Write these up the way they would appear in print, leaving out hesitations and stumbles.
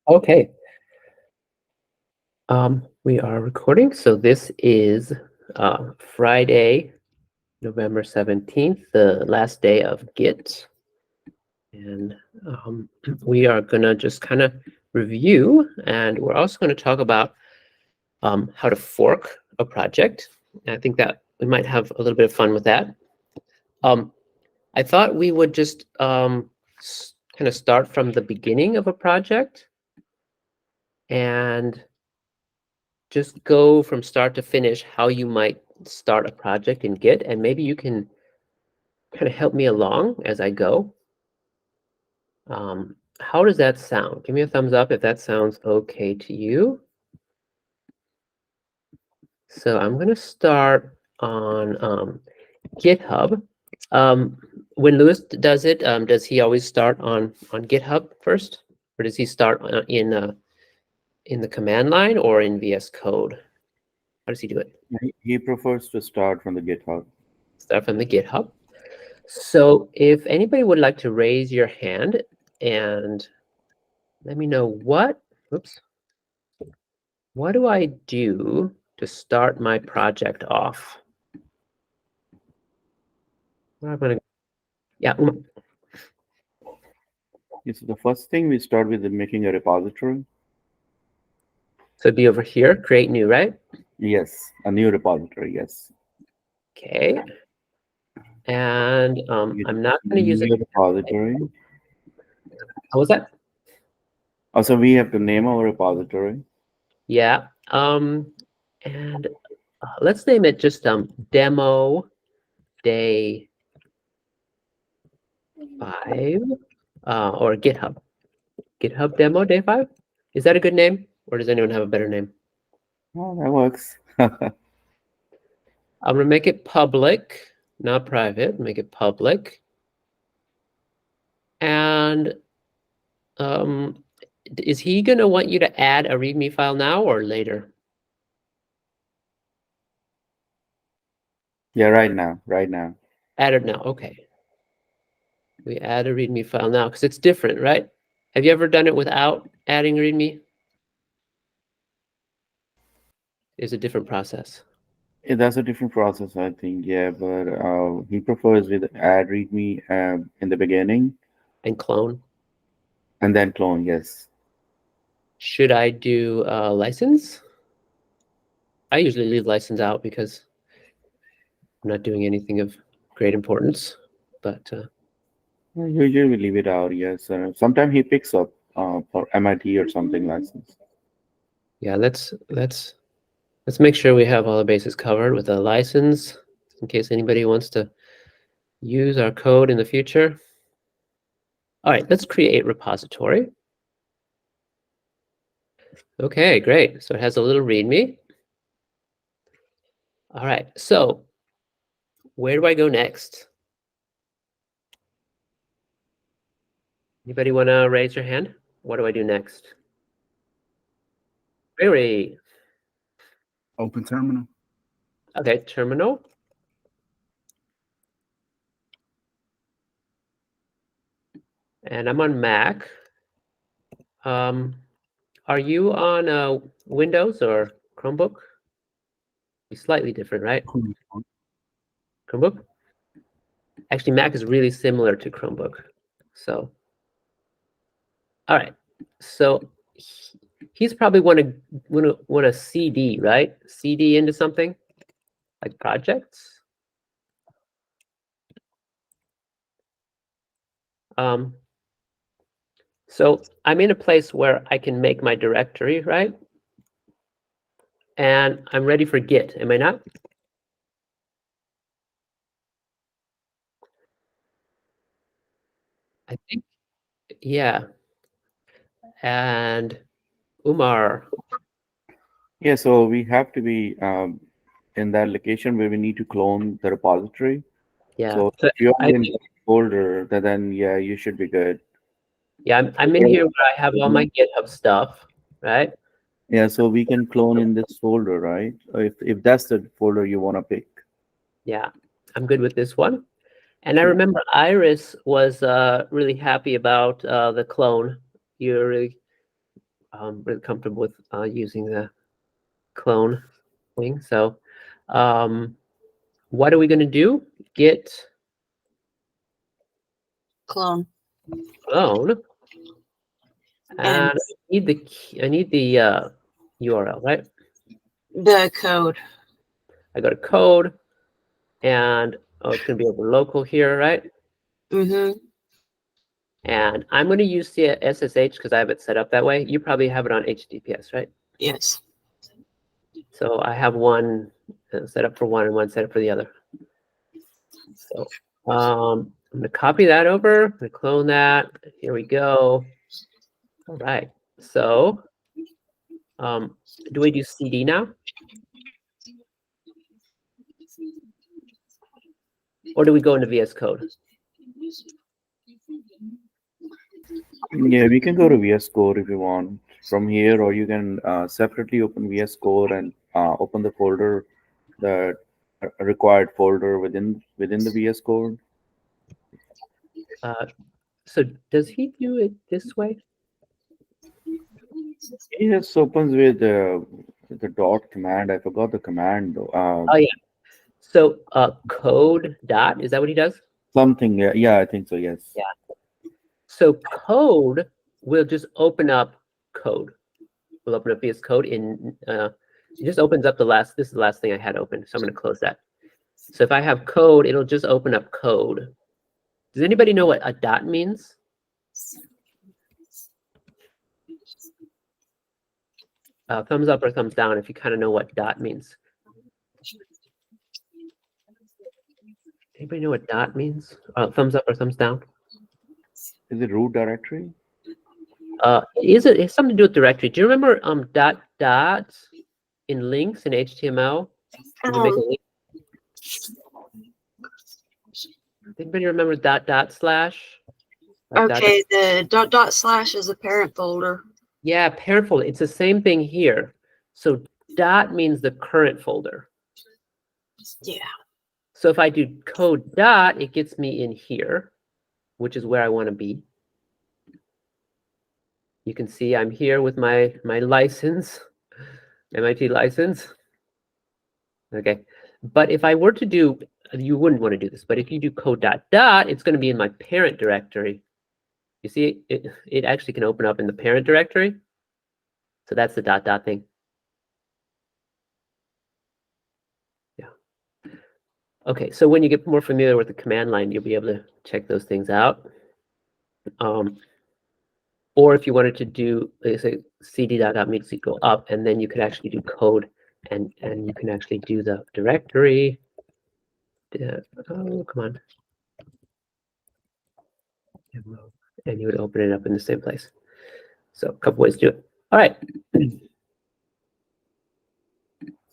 Okay. We are recording. So this is Friday, November 17th, the last day of Git. And we are going to just kind of review, and we're also going to talk about how to fork a project. And I think that we might have a little bit of fun with that. I thought we would just kind of start from the beginning of a project and just go from start to finish how you might start a project in Git, and maybe you can kind of help me along as I go. How does that sound? Give me a thumbs up if that sounds okay to you. So I'm going to start on GitHub. When Lewis does it, does he always start on GitHub first, or does he start in the command line or in VS Code? How does he do it? He prefers to start from the GitHub. Start from the GitHub. So if anybody would like to raise your hand and let me know what do I do to start my project off? Where am I gonna, yeah, Yes, so the first thing we start with is making a repository. so it'd be over here, create new, right? Yes, a new repository, yes. Okay. And I'm not going to use it. New repository. How was that? Also, we have to name our repository. Yeah. And let's name it just demo day 5 or GitHub. GitHub demo day 5. Is that a good name, or does anyone have a better name? Oh, that works. I'm going to make it public, not private. Make it public. And is he going to want you to add a README file now or later? Yeah, right now. Add it now. Okay. We add a README file now because it's different, right? Have you ever done it without adding README? It's a different process. Yeah, that's a different process, I think. Yeah, but he prefers with add readme in the beginning And clone. and then clone. Yes. Should I do license? I usually leave license out because I'm not doing anything of great importance. But Usually we leave it out. Yes. Sometimes he picks up for MIT or something license. yeah, let's make sure we have all the bases covered with a license in case anybody wants to use our code in the future. All right, let's create repository. Okay, great. So it has a little README. All right, so where do I go next? Anybody want to raise your hand? What do I do next? Really? Open terminal. Okay, terminal. And I'm on Mac. Are you on Windows or Chromebook? Be slightly different, right? Chromebook? Actually, Mac is really similar to Chromebook. So, all right. So he's probably want a CD, right? CD into something like projects. So I'm in a place where I can make my directory, right? And I'm ready for Git, am I not? I think, yeah. And Umar. Yeah. So we have to be in that location where we need to clone the repository. Yeah. So So if you're I in think, the folder, then yeah, you should be good. yeah, I'm in here where I have all my GitHub stuff, right? Yeah, so we can clone in this folder, right? If that's the folder you want to pick. Yeah, I'm good with this one. And I Sure. remember Iris was really happy about the clone. You're really really comfortable with using the clone thing. So what are we going to do? Git Clone. clone. And And I need the URL, right? the code. I go to code, and it's going to be over local here, right? Mm-hmm. And I'm going to use the SSH because I have it set up that way. You probably have it on HTTPS, right? Yes. So I have one set up for one and one set up for the other. So I'm going to copy that over. I'm going to clone that. Here we go. All right. So do we do CD now? Or do we go into VS Code? Yeah, we can go to VS Code if you want from here, or you can separately open VS Code and open the folder, the required folder within the VS Code. So does he do it this way? It just opens with the dot command. I forgot the command though. Oh yeah. So code dot, is that what he does? Something. Yeah, I think so. Yes. Yeah. So code will just open up code. We'll open up VS Code in it just opens up this is the last thing I had open. So I'm going to close that. So if I have code, it'll just open up code. Does anybody know what a dot means? Thumbs up or thumbs down if you kind of know what dot means. Anybody know what dot means? Thumbs up or thumbs down? Is it root directory? It's something to do with directory. Do you remember dot in links in HTML? When you make a link? Anybody remember dot slash? Okay, the dot slash is a parent folder. Yeah, parent folder. It's the same thing here. So dot means the current folder. Yeah. So if I do code dot, it gets me in here, which is where I want to be. You can see I'm here with my license, MIT license. Okay, but if I were to do, you wouldn't want to do this, but if you do code dot dot, it's going to be in my parent directory. You see, it actually can open up in the parent directory. So that's the dot dot thing. Yeah. Okay, so when you get more familiar with the command line, you'll be able to check those things out. Or if you wanted to do, say, cd dot makes it go up, and then you could actually do code, and you can actually do the directory. Oh, come on. And you would open it up in the same place. So a couple ways to do it. All right.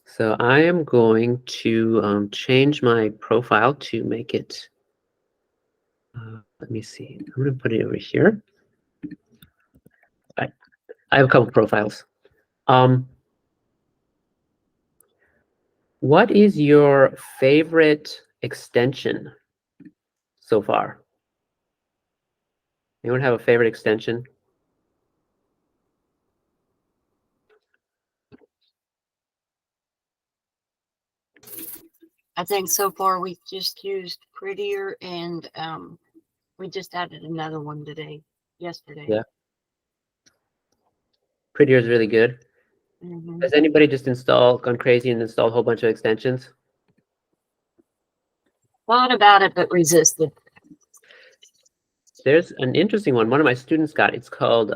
So I am going to change my profile to make it, let me see. I'm going to put it over here. All right. I have a couple profiles. What is your favorite extension so far? Anyone have a favorite extension? I think so far we've just used Prettier, and we just added another one yesterday. Yeah. Prettier is really good. Mm-hmm. Has anybody just gone crazy and installed a whole bunch of extensions? Thought about it, but resisted. There's an interesting one. One of my students got. It's called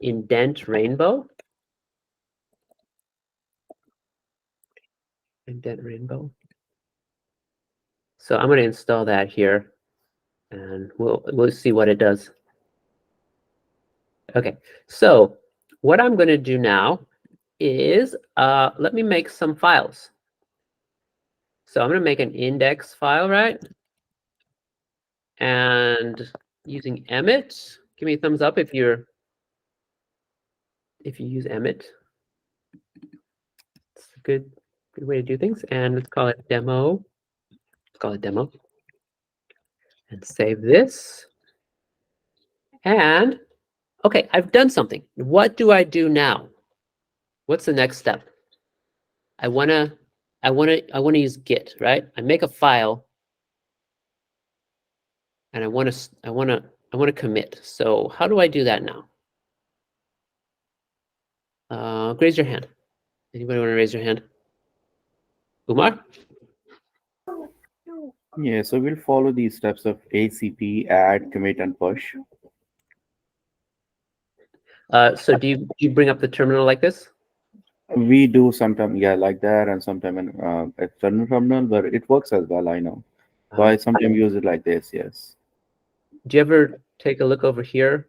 Indent Rainbow. Indent Rainbow. So I'm going to install that here, and we'll see what it does. Okay. So what I'm going to do now is let me make some files. So I'm going to make an index file, right? And using Emmet, give me a thumbs up if you use Emmet. It's a good way to do things. And let's call it demo. Let's call it demo. And save this. And Okay, I've done something. What do I do now? What's the next step? I wanna use Git, right? I make a file and I wanna commit. So how do I do that now? Raise your hand. Anybody want to raise your hand? Umar? Yeah, so we'll follow these steps of ACP, add, commit, and push. So do you bring up the terminal like this? We do sometimes, yeah, like that, and sometimes in external terminal, but it works as well, I know. So I sometimes use it like this, yes. Do you ever take a look over here?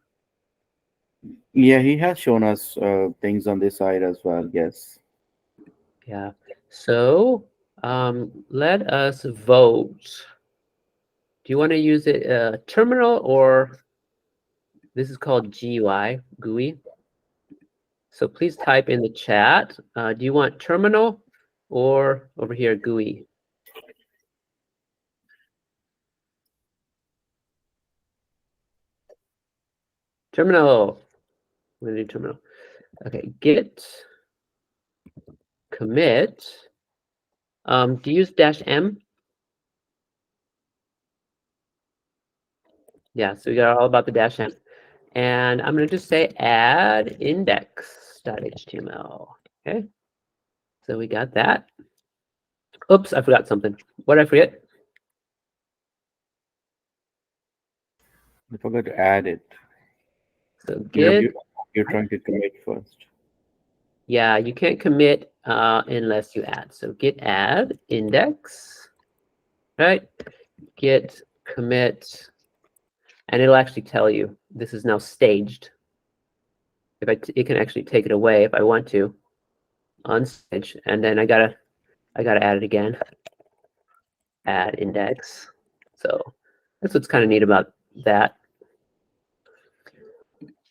Yeah, he has shown us things on this side as well, yes. Yeah. So let us vote. Do you want to use it terminal or this is called GUI? So please type in the chat. Do you want terminal or over here GUI? Terminal. We're gonna do terminal. Okay, git commit. Do you use -m? Yeah, so we got all about the -m. And I'm going to just say add index.html. Okay, so we got that. Oops, I forgot something. What did I forget? I forgot to add it. So You're, git, you're, you're trying to commit first. yeah, you can't commit unless you add. So git add index, right? Git commit, and it'll actually tell you this is now staged. It can actually take it away if I want to, unstage, and then I gotta add it again. Add index. So that's what's kind of neat about that.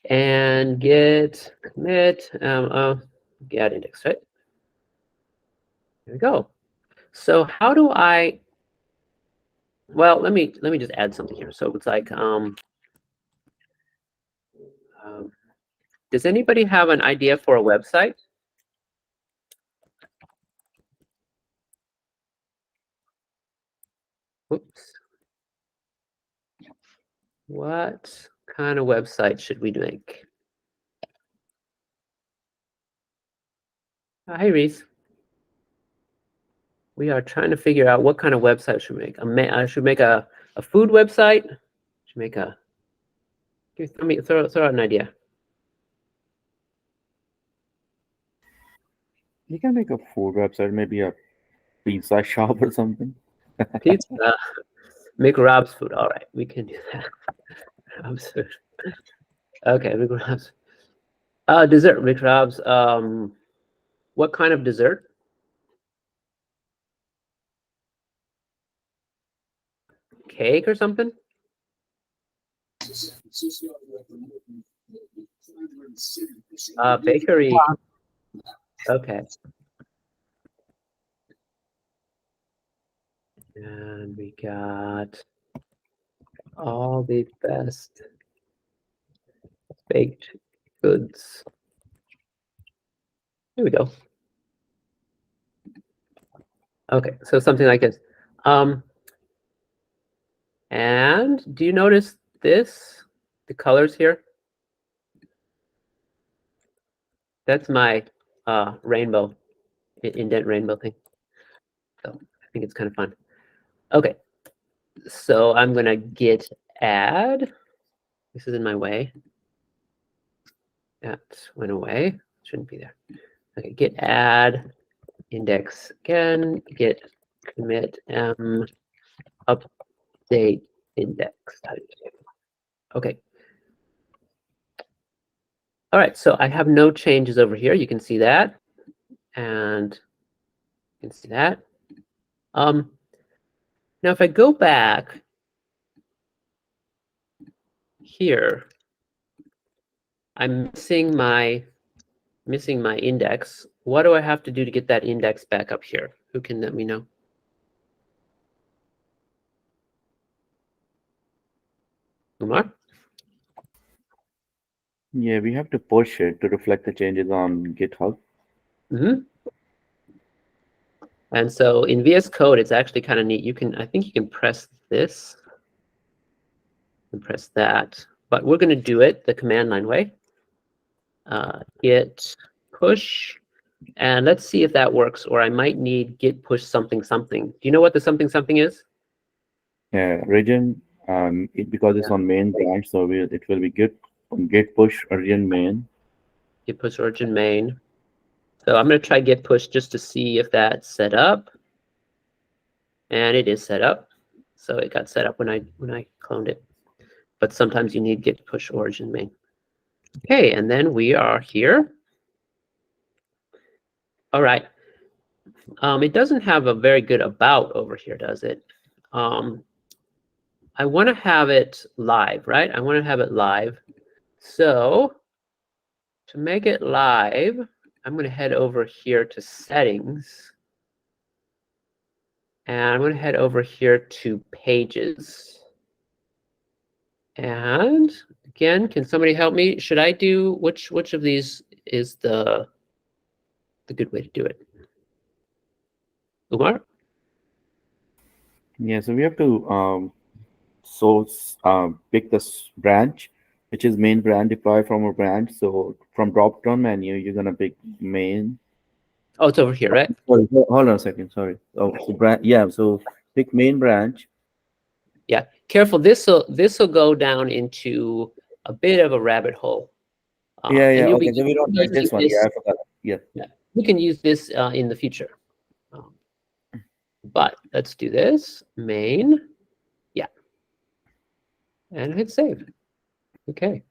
And git commit get index, right? There we go. So how do I? Well, let me just add something here. So it's like does anybody have an idea for a website? Oops. What kind of website should we make? Hi, Reese. We are trying to figure out what kind of website should we make. I should make a food website. Should make a. Throw out an idea. You can make a food website, maybe a pizza shop or something. Pizza. Make Rob's food. All right, we can do that. Rob's food. Okay, make Rob's. Dessert. Make Rob's. What kind of dessert? Cake or something? Bakery. Okay. And we got all the best baked goods. Here we go. Okay, so something like this. And do you notice this? The colors here? That's my rainbow, indent rainbow thing. So I think it's kind of fun. Okay, so I'm gonna git add. This is in my way. That went away. Shouldn't be there. Okay, git add index again. Git commit update index. Okay. All right, so I have no changes over here. You can see that, and you can see that. Now, if I go back here, I'm missing my index. What do I have to do to get that index back up here? Who can let me know? Umar? Yeah, we have to push it to reflect the changes on GitHub. Hmm. And so in VS Code, it's actually kind of neat. I think you can press this and press that, but we're going to do it the command line way. Git push, and let's see if that works, or I might need git push something something. Do you know what the something something is? Yeah, region, because it's on main branch, so it will be git push region main. Git push origin main. So I'm going to try git push just to see if that's set up. And it is set up. So it got set up when I cloned it. But sometimes you need git push origin main. Okay, and then we are here. All right. It doesn't have a very good about over here, does it? I want to have it live, right? I want to have it live. So to make it live, I'm going to head over here to settings. And I'm going to head over here to pages. And again, can somebody help me? Should I do which of these is the good way to do it? Umar? Yeah, so we have to pick this branch, which is main branch, deploy from a branch. So from drop down menu, you're gonna pick main. Oh, it's over here, right? Sorry, hold on a second. Sorry. Oh, so yeah. So pick main branch. Yeah. Careful. This'll go down into a bit of a rabbit hole. Yeah, And yeah. you'll Okay, be so we don't like using this one. this. Yeah, I forgot. Yeah. Yeah, we can use this in the future. But let's do this. Main. Yeah. And hit save. Okay.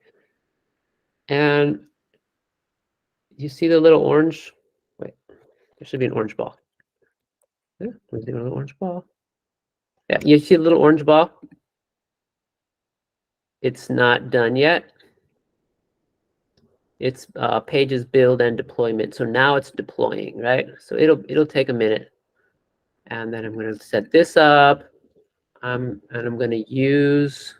And you see the little orange? Wait, there should be an orange ball. Yeah, there's the little orange ball. Yeah, you see the little orange ball? It's not done yet. It's pages build and deployment. So now it's deploying, right? So it'll take a minute. And then I'm going to set this up. And I'm going to use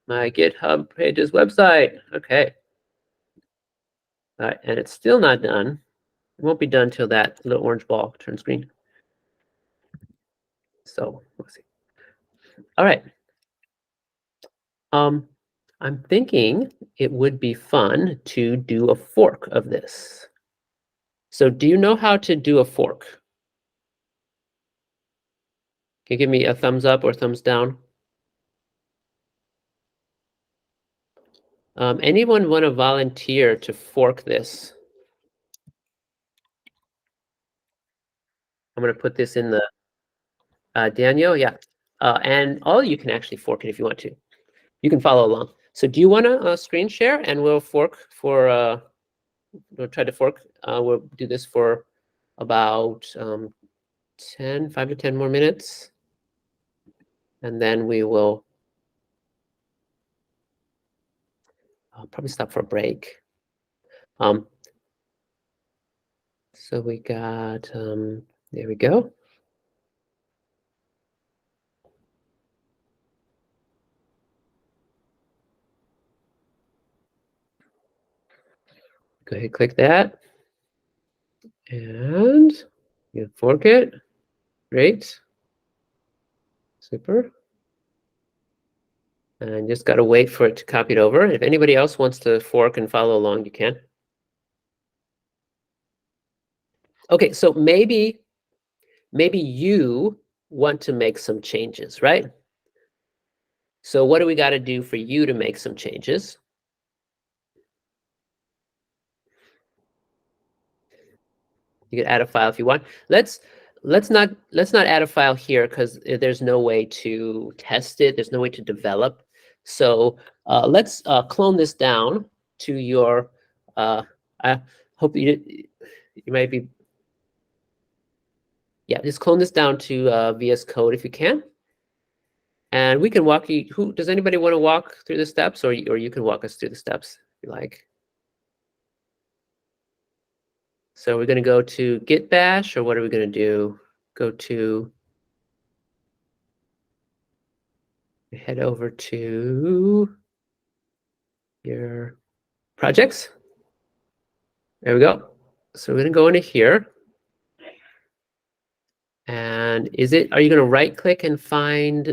my GitHub pages website. Okay. All right, and it's still not done. It won't be done till that little orange ball turns green. So let's see. All right. I'm thinking it would be fun to do a fork of this. So do you know how to do a fork? Can you give me a thumbs up or thumbs down? Anyone want to volunteer to fork this? I'm going to put this in the Daniel, yeah. And all you can actually fork it if you want to. You can follow along. So do you want to screen share and we'll fork for, we'll try to fork. We'll do this for about 5 to 10 more minutes. And then we will I'll probably stop for a break. So we got, there we go. Go ahead, click that. And you fork it. Great. Super. And just got to wait for it to copy it over. If anybody else wants to fork and follow along, you can. Okay, so maybe you want to make some changes, right? So what do we got to do for you to make some changes? You can add a file if you want. Let's not add a file here because there's no way to test it. There's no way to develop. So let's clone this down to your. I hope you might be. Yeah, just clone this down to VS Code if you can. And we can walk you. Does anybody want to walk through the steps, or you can walk us through the steps if you like? So we're going to go to Git Bash, or what are we going to do? Go to. Head over to your projects. There we go. So we're gonna go into here. And are you gonna right click and find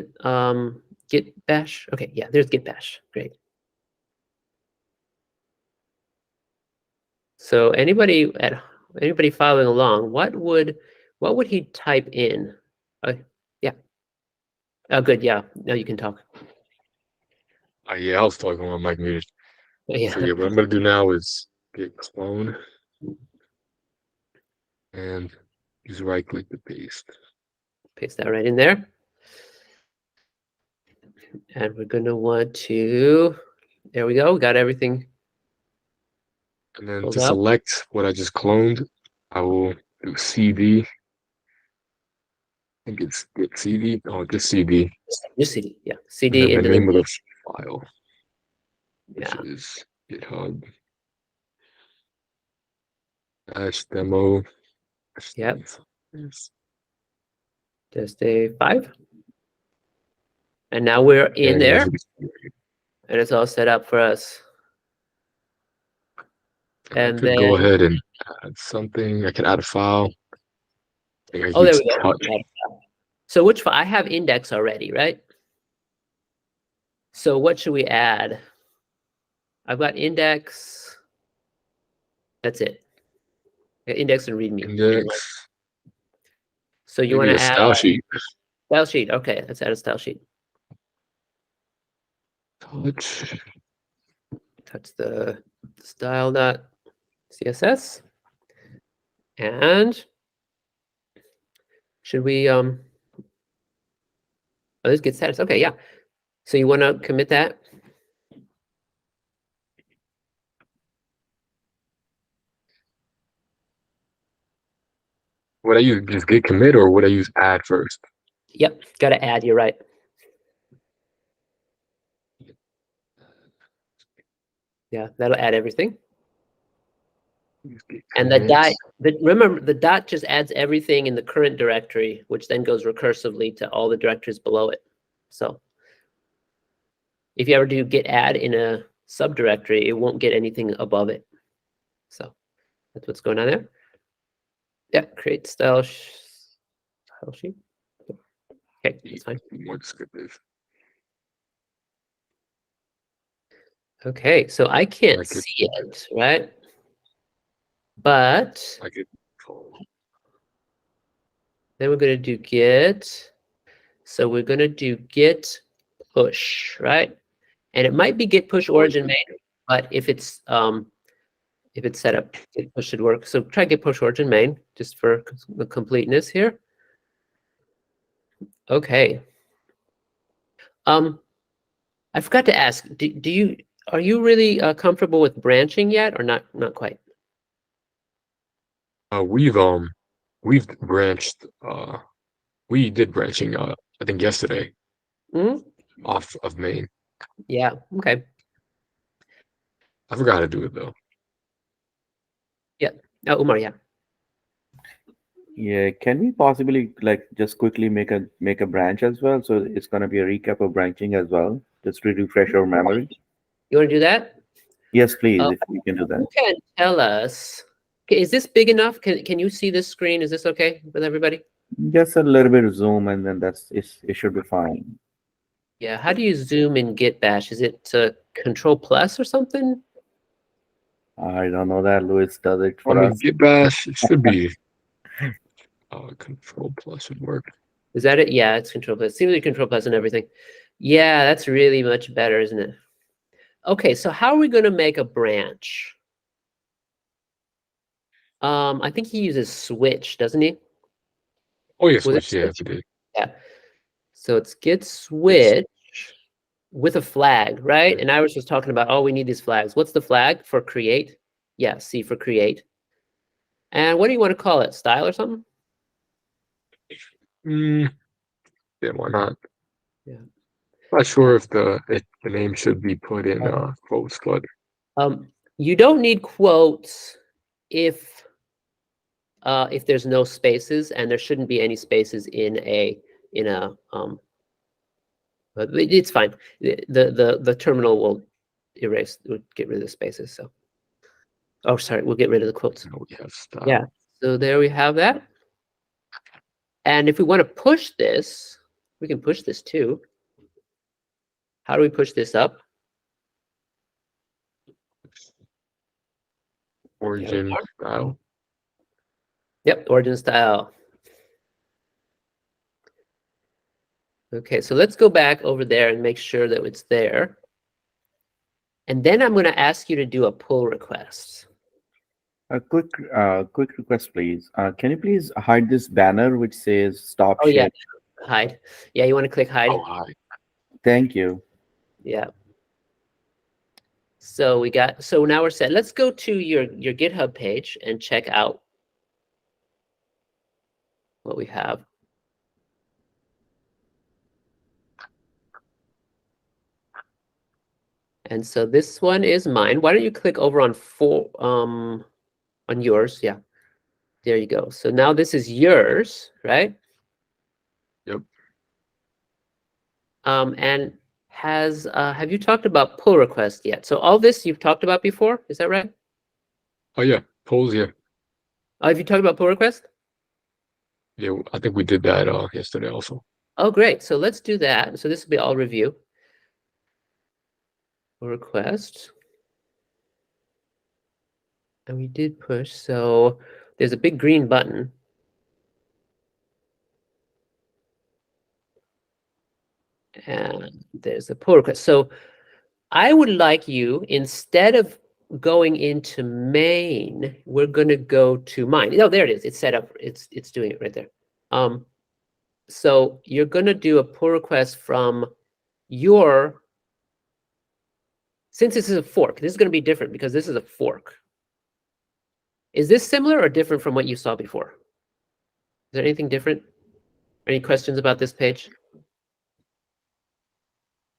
Git bash? Okay, yeah, there's Git bash. Great. So anybody following along, what would he type in? Yeah. Oh, good. Yeah. Now you can talk. Yeah, I was talking on mic muted. Yeah. So yeah, what I'm gonna do now is git clone and just right click to paste. Paste that right in there. And we're gonna want to. There we go. We got everything. And then Pulled to up. select what I just cloned, I will do CD. I think it's git CD. Oh, just CD. Just CD. Yeah. And CD then the into name the. of the file, which Yeah. is GitHub -demo. Yep. Just a 5. And now we're in there, and it's all set up for us. And I And could go then- ahead and add something. I could add a file. I think I Oh, there use we go. touch. So which file? I have index already, right? So what should we add? I've got index. That's it. Yeah, index and readme. Index. So you Maybe want a to add style sheet. style sheet? Okay, let's add a style sheet. Touch. Touch the style.css. And should we oh, this gets status. Okay, yeah. So you want to commit that? Would I use just git commit or would I use add first? Yep, got to add. You're right. Yeah, that'll add everything. Use git And the commit. dot, remember, the dot just adds everything in the current directory, which then goes recursively to all the directories below it. So if you ever do git add in a subdirectory, it won't get anything above it. So that's what's going on there. Yeah, create style sheet. Okay, that's fine. Be more descriptive. Okay, so I can't I could- see it, right? But I could call. then we're going to do git. So we're going to do git push, right? And it might be git push origin main, but if it's set up, git push should work. So try git push origin main just for the completeness here. Okay. I forgot to ask, are you really comfortable with branching yet, or not quite? We've branched. We did branching. I think yesterday Mhm. off of main. Yeah. Okay. I forgot how to do it though. Oh, Umar, yeah. Yeah, can we possibly like just quickly make a branch as well? So it's gonna be a recap of branching as well, just to refresh our memory. You want to do that? Yes, please, Oh. if you can do that. Who can tell us? Okay, is this big enough? Can you see this screen? Is this okay with everybody? Just a little bit of zoom, and then it should be fine. Yeah. How do you zoom in Git Bash? Is it Control Plus or something? I don't know that Luis does it I for mean, us. git bash. It should be. Control plus should work. Is that it? Yeah, it's Control Plus. Seems like Control Plus and everything. Yeah, that's really much better, isn't it? Okay, so how are we going to make a branch? I think he uses switch, doesn't he? Oh yeah, Was it switch. Yeah, switch? we did. Yeah. So it's git switch with a flag, right? And Iris was talking about, oh, we need these flags. What's the flag for create? Yeah, C for create. And what do you want to call it? Style or something? Yeah, why not? Yeah. Not sure if the name should be put in quotes, but You don't need quotes if there's no spaces, and there shouldn't be any spaces in a but it's fine. The terminal will get rid of the spaces. So Oh, sorry, we'll get rid of the quotes. Now we have style. Yeah. So there we have that. And if we want to push this, we can push this too. How do we push this up? Origin style. Yep, origin style. Okay, so let's go back over there and make sure that it's there. And then I'm going to ask you to do a pull request. A quick request, please. Can you please hide this banner which says "Stop Oh, yeah. Share"? Hide. Yeah, you want to click hide? Oh, hi. Thank you. Yeah. So now we're set. Let's go to your GitHub page and check out what we have. And so this one is mine. Why don't you click over on on yours? Yeah. There you go. So now this is yours, right? Yep. And have you talked about pull request yet? So all this you've talked about before, is that right? Oh yeah, polls. Yeah, Have you talked about pull request? yeah. I think we did that yesterday also. Oh, great. So let's do that. So this will be all review. Pull request. And we did push. So there's a big green button. And there's a pull request. So I would like you, instead of going into main, we're going to go to mine. No, there it is. It's set up. It's doing it right there. So you're going to do a pull request from your, since this is a fork, this is going to be different because this is a fork. Is this similar or different from what you saw before? Is there anything different? Any questions about this page?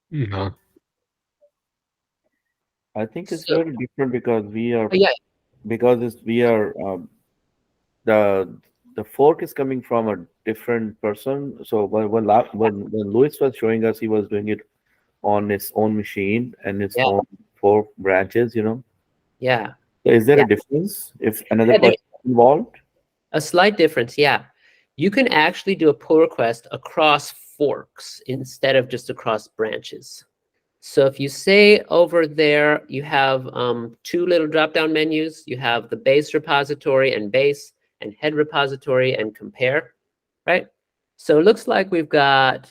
No. I think it's So- very different because we are Oh, yeah. The fork is coming from a different person. So when Louis was showing us, he was doing it on his own machine and his Yeah. own 4 branches. Yeah. So is there Yeah. a difference if another Yeah, person is involved? A slight difference, yeah. You can actually do a pull request across forks instead of just across branches. So if you say over there, you have 2 little drop-down menus. You have the base repository and base, and head repository and compare, right? So it looks like we've got,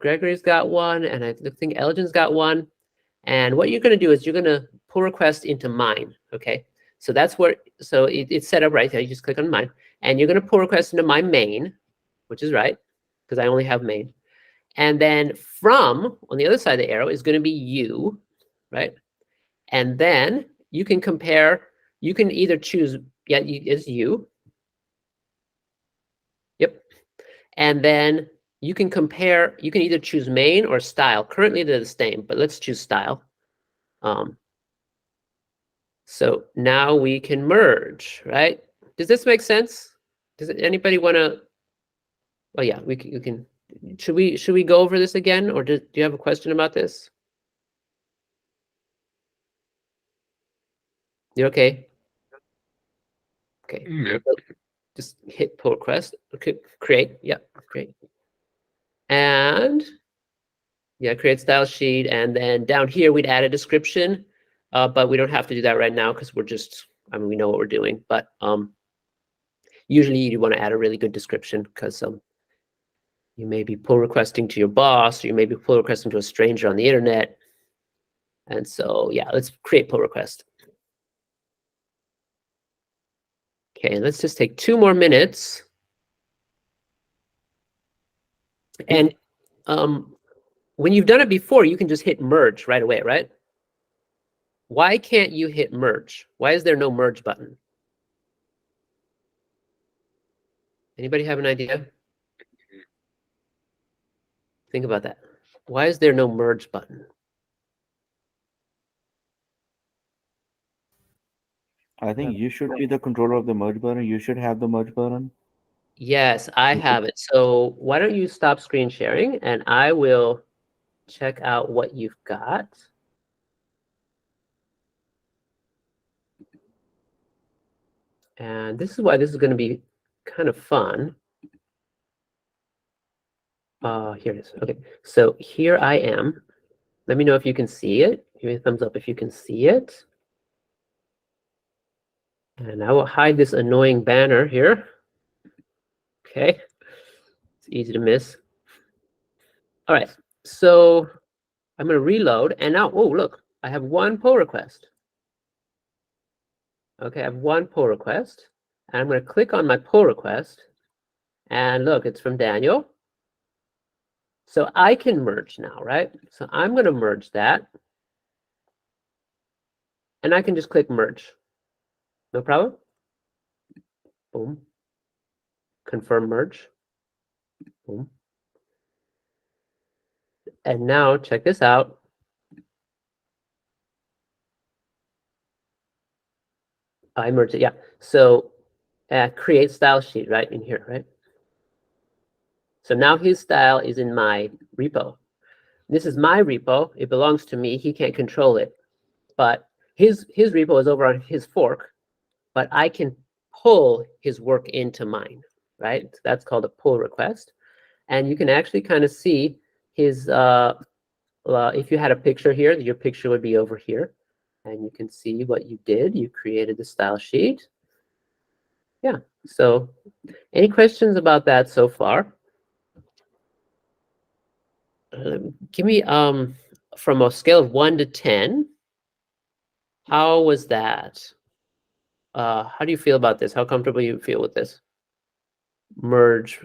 Gregory's got one, and I think Elgin's got one. And what you're going to do is you're going to pull request into mine, okay? So that's where, so it's set up right there. You just click on mine, and you're going to pull request into my main, which is right, because I only have main. And then from, on the other side of the arrow, is going to be you, right? And then you can compare, you can either choose, yeah, it's you. Yep. And then you can compare, you can either choose main or style. Currently they're the same, but let's choose style. So now we can merge, right? Does this make sense? Does anybody want to? Oh yeah, we can. Should we go over this again, or do you have a question about this? You okay? Okay. Yep. Just hit pull request. Okay, create. Yeah, great. And yeah, create style sheet, and then down here we'd add a description, but we don't have to do that right now because we're just, I mean, we know what we're doing. But usually you want to add a really good description because you may be pull requesting to your boss, or you may be pull requesting to a stranger on the internet. And so yeah, let's create pull request. Okay, let's just take 2 more minutes. And when you've done it before, you can just hit merge right away, right? Why can't you hit merge? Why is there no merge button? Anybody have an idea? Think about that. Why is there no merge button? I think you should be the controller of the merge button. You should have the merge button. Yes, I have it. So why don't you stop screen sharing and I will check out what you've got. And this is why this is going to be kind of fun. Here it is. Okay, so here I am. Let me know if you can see it. Give me a thumbs up if you can see it. And I will hide this annoying banner here. Okay, it's easy to miss. All right, so I'm going to reload. And now, oh, look, I have one pull request. Okay, I have one pull request. And I'm going to click on my pull request. And look, it's from Daniel. So I can merge now, right? So I'm going to merge that. And I can just click merge. No problem. Boom. Confirm merge. Boom. And now check this out. I merged it, yeah. So create style sheet right in here, right? So now his style is in my repo. This is my repo. It belongs to me. He can't control it. But his repo is over on his fork, but I can pull his work into mine, right? That's called a pull request. And you can actually kind of see his, if you had a picture here, your picture would be over here. And you can see what you did. You created the style sheet. Yeah, so any questions about that so far? Give me, from a scale of 1 to 10, how was that? How do you feel about this? How comfortable you feel with this? Merge,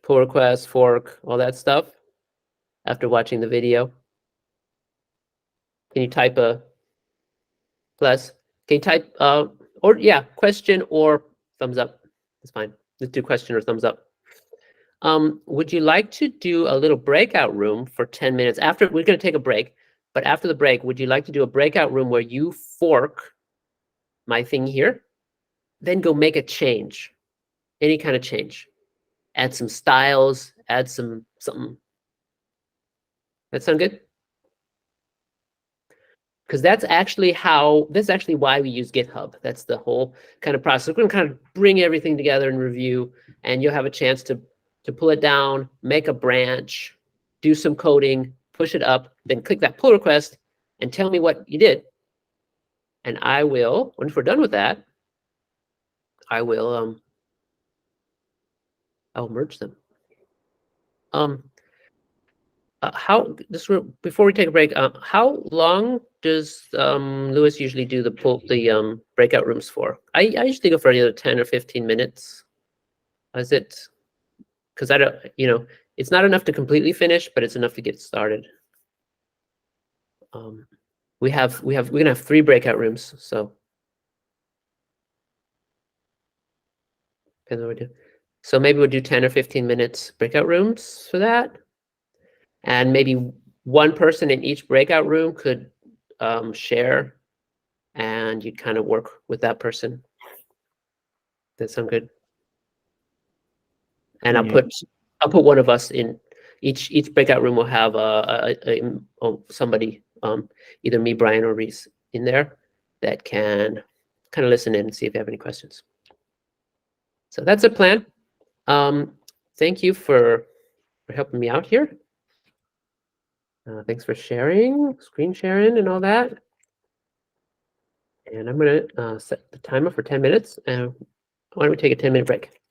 pull request, fork, all that stuff after watching the video? Can you type a plus? Can you type, or yeah, question or thumbs up? That's fine. Let's do question or thumbs up. Would you like to do a little breakout room for 10 minutes? After, we're going to take a break, but after the break, would you like to do a breakout room where you fork my thing here, then go make a change, any kind of change, add some styles, add some something. That sound good? Because that's actually why we use GitHub. That's the whole kind of process. We're going to kind of bring everything together and review, and you'll have a chance to pull it down, make a branch, do some coding, push it up, then click that pull request and tell me what you did. And I will, once we're done with that, I'll merge them. Before we take a break, how long does Lewis usually do the breakout rooms for? I usually go for either 10 or 15 minutes. Is it? Because I don't, it's not enough to completely finish, but it's enough to get started. We're gonna have 3 breakout rooms, so depends on what we do. So maybe we'll do 10 or 15 minutes breakout rooms for that, and maybe one person in each breakout room could share, and you'd kind of work with that person. That sound good? And I'll Yeah. put one of us in each breakout room. Will have somebody, either me, Brian, or Reese in there that can kind of listen in and see if you have any questions. So that's a plan. Thank you for helping me out here. Thanks for sharing, screen sharing, and all that. And I'm gonna set the timer for 10 minutes. And why don't we take a 10-minute break?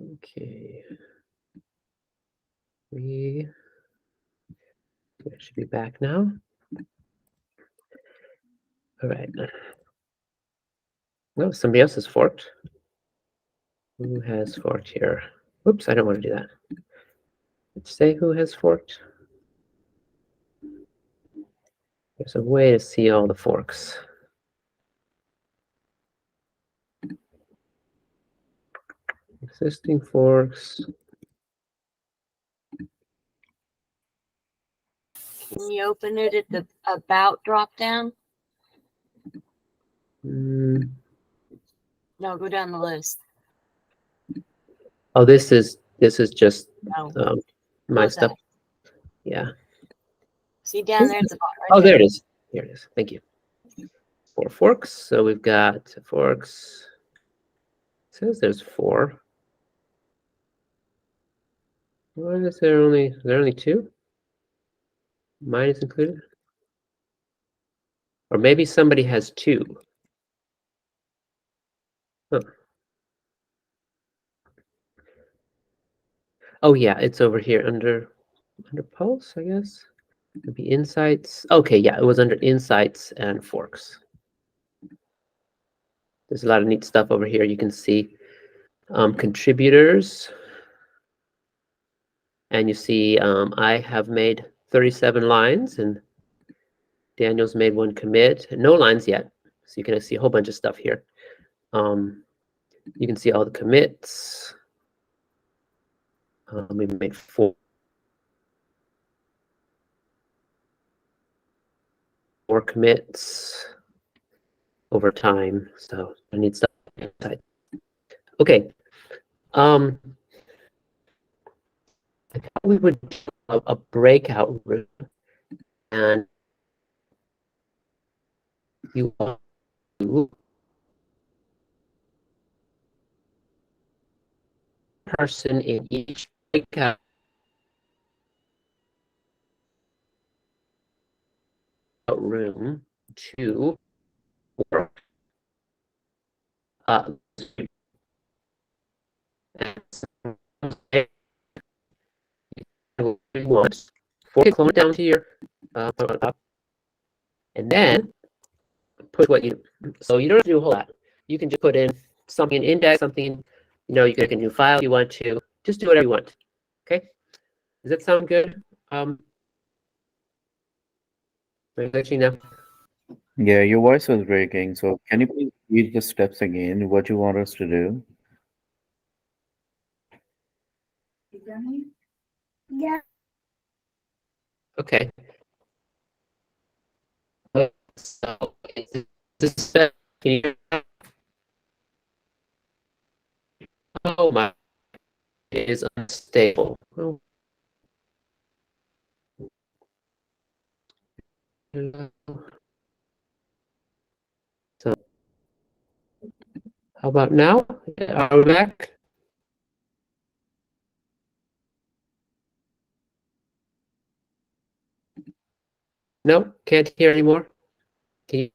Okay. We should be back now. All right. No, somebody else is forked. Who has forked here? Oops, I don't want to do that. Let's say who has forked. There's a way to see all the forks. Existing forks. Can you open it at the about drop down? Mm. No, go down the list. Oh, this is just No. my close stuff. that. Yeah. See down there at the bottom. Right Oh, there it is. Here it is. Thank you. 4 forks. So we've got forks. It says there's 4. Why is there only 2? Mine is included. Or maybe somebody has 2. Huh. Oh yeah, it's over here under pulse, I guess. It'd be insights. Okay, yeah, it was under insights and forks. There's a lot of neat stuff over here. You can see contributors. And you see I have made 37 lines and Daniel's made 1 commit. No lines yet. So you can see a whole bunch of stuff here. You can see all the commits. We made 4 commits over time. So I need stuff inside. Okay. I thought we would do a breakout room, and you want to person in each breakout room to work. Once, clone it down to your up, and then put what you. So you don't have to do a whole lot. You can just put in something in index, something. You can make a new file if you want to. Just do whatever you want. Okay. Does that sound good? Actually, no. Yeah, your voice was breaking. So can you please read the steps again? What you want us to do? Yeah. Okay. So this oh my is unstable. Oh. So how about now? Are we back? No, can't hear anymore. Can you,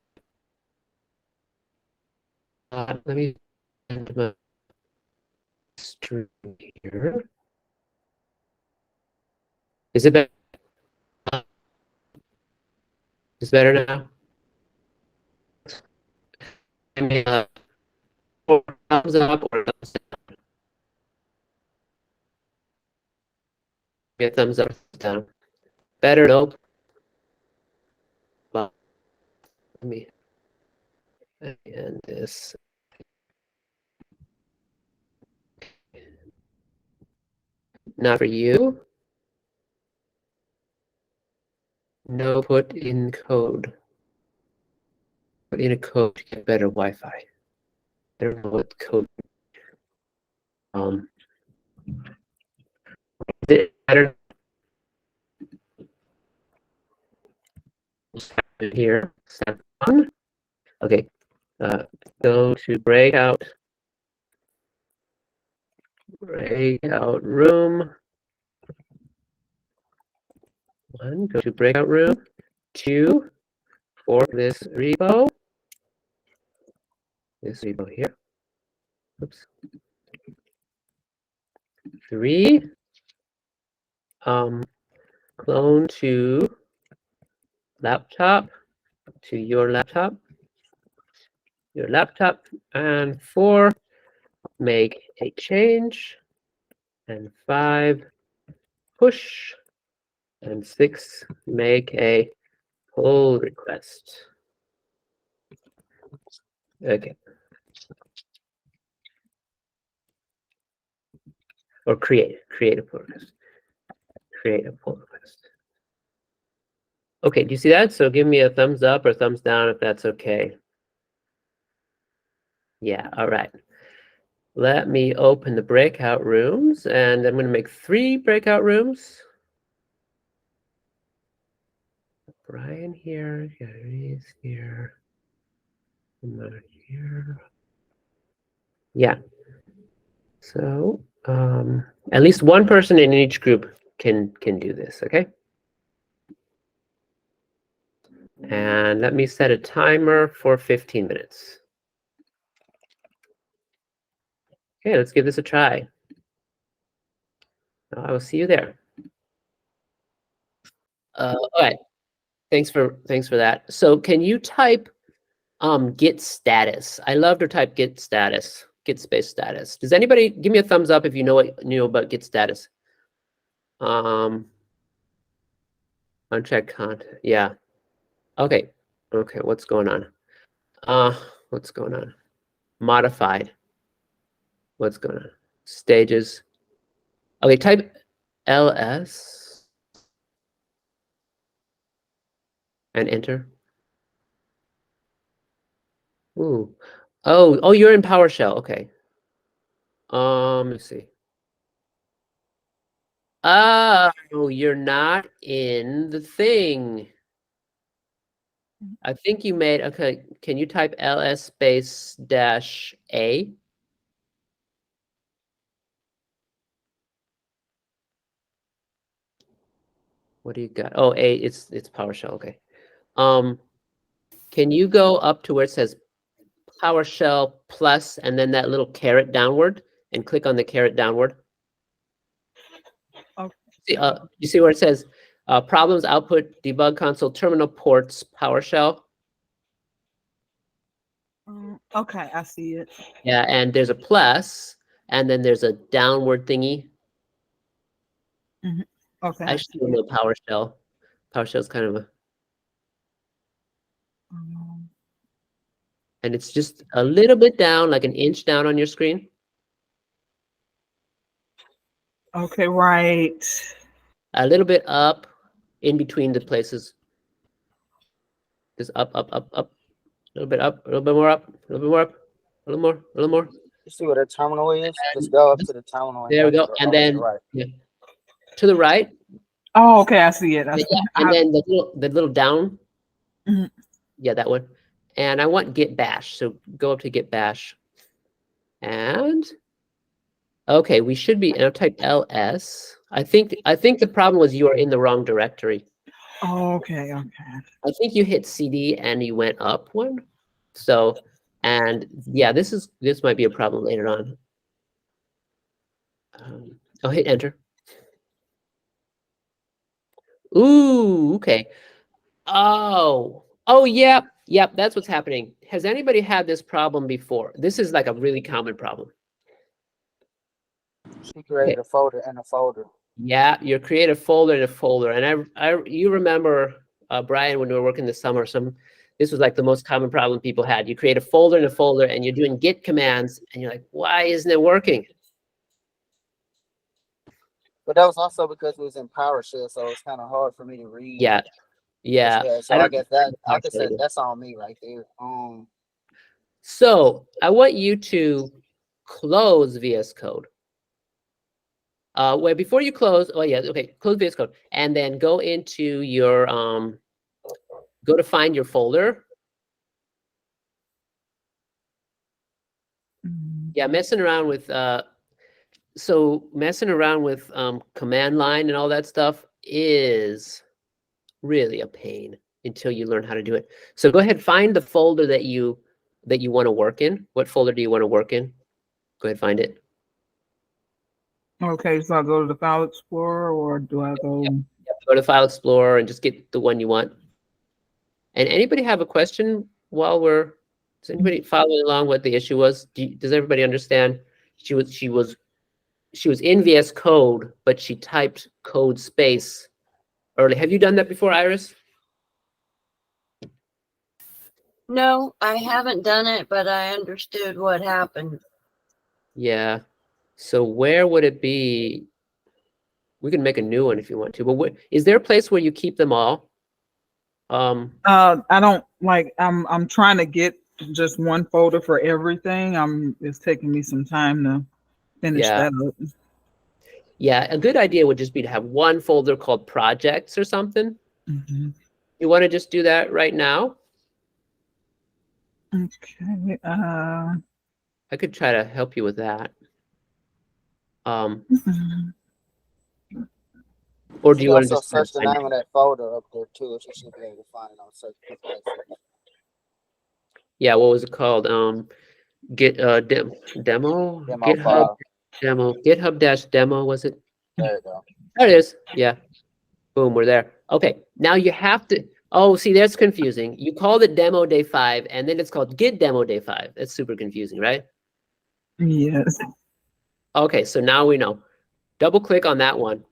let me end my stream here. Is it better? Is it better now? Give me a thumbs up or thumbs down. Give me a thumbs up or thumbs down. Better, nope. Well, let me end this. Not for you. No, put in code. Put in a code to get better Wi-Fi. I don't know what code. Is it better here? Step 1. Okay. Go to breakout room. 1. Go to breakout room. 2. For this repo. This repo here. Oops. 3. Clone to laptop, to your laptop, and 4, make a change, and 5, push, and 6, make a pull request. Okay. Or create a pull request. Create a pull request. Okay, do you see that? So give me a thumbs up or thumbs down if that's okay. Yeah, all right. Let me open the breakout rooms, and I'm going to make 3 breakout rooms. Brian here, Gary's here, Mark here. Yeah. So at least one person in each group can do this, okay? And let me set a timer for 15 minutes. Okay, let's give this a try. I will see you there. All right. Thanks for that. So can you type git status? I love to type git status, git space status. Does anybody give me a thumbs up if you know what you know about git status? Uncheck content. Yeah. Okay. Okay. What's going on? What's going on? Modified. What's going on? Stages. Okay. Type ls and enter. Ooh. Oh, you're in PowerShell. Okay. Let's see. Oh, you're not in the thing. I think you made, okay, can you type ls space dash a? What do you got? Oh, a, it's PowerShell, okay. Can you go up to where it says PowerShell plus and then that little caret downward and click on the caret downward? Okay. See, you see where it says problems, output, debug console, terminal ports, PowerShell? Okay, I see it. Yeah, and there's a plus, and then there's a downward thingy. Okay. I should know PowerShell. PowerShell is kind of a, and it's just a little bit down, like an inch down on your screen. Okay, right. A little bit up in between the places. Just up, up, up, up. A little bit up, a little bit more up, a little bit more up, a little more, a little more. You see where the terminal is? Just go up to the terminal. There we go. And then right. yeah, to the right. Oh, okay, I see it. I see Yeah, and then the little down. Mhm. Yeah, that one. And I want git bash. So go up to git bash. And okay, we should be. And I'll type ls. I think the problem was you are in the wrong directory. Oh, okay, okay. I think you hit CD and you went up one. So, and yeah, this might be a problem later on. I'll hit enter. Ooh, okay. Oh, yep, that's what's happening. Has anybody had this problem before? This is like a really common problem. She created a folder and a folder. Yeah, you create a folder and a folder. And you remember, Brian, when we were working this summer, this was like the most common problem people had. You create a folder and a folder and you're doing git commands and you're like, why isn't it working? But that was also because it was in PowerShell, so it's kind of hard for me to read. Yeah. So I guess that I could say that's on me right there. So I want you to close VS Code. Wait, before you close, oh yeah, okay, close VS Code, and then go into your go to find your folder. Yeah, messing around with command line and all that stuff is really a pain until you learn how to do it. So go ahead, find the folder that you want to work in. What folder do you want to work in? Go ahead, find it. Okay, so I go to the File Explorer, or do I go? Go to File Explorer and just get the one you want. And anybody have a question while is anybody following along what the issue was? Does everybody understand? She was in VS Code, but she typed code space early. Have you done that before, Iris? No, I haven't done it, but I understood what happened. Yeah. So where would it be? We can make a new one if you want to, but is there a place where you keep them all? I don't like. I'm trying to get just one folder for everything. It's taking me some time to finish Yeah. that up. Yeah, a good idea would just be to have one folder called projects or something. Mhm. You want to just do that right now? Okay. I could try to help you with that. Or do You you want to also just search the find it? name of that folder up there too. You should be able to find it on search. Yeah, what was it called? Demo, Demo GitHub file. demo, GitHub-demo, was it? There you go. There it is. Yeah. Boom, we're there. Okay, now you have to, oh, see, that's confusing. You called it demo day 5, and then it's called Git demo day 5. That's super confusing, right? Yes. Okay, so now we know. Double click on that one.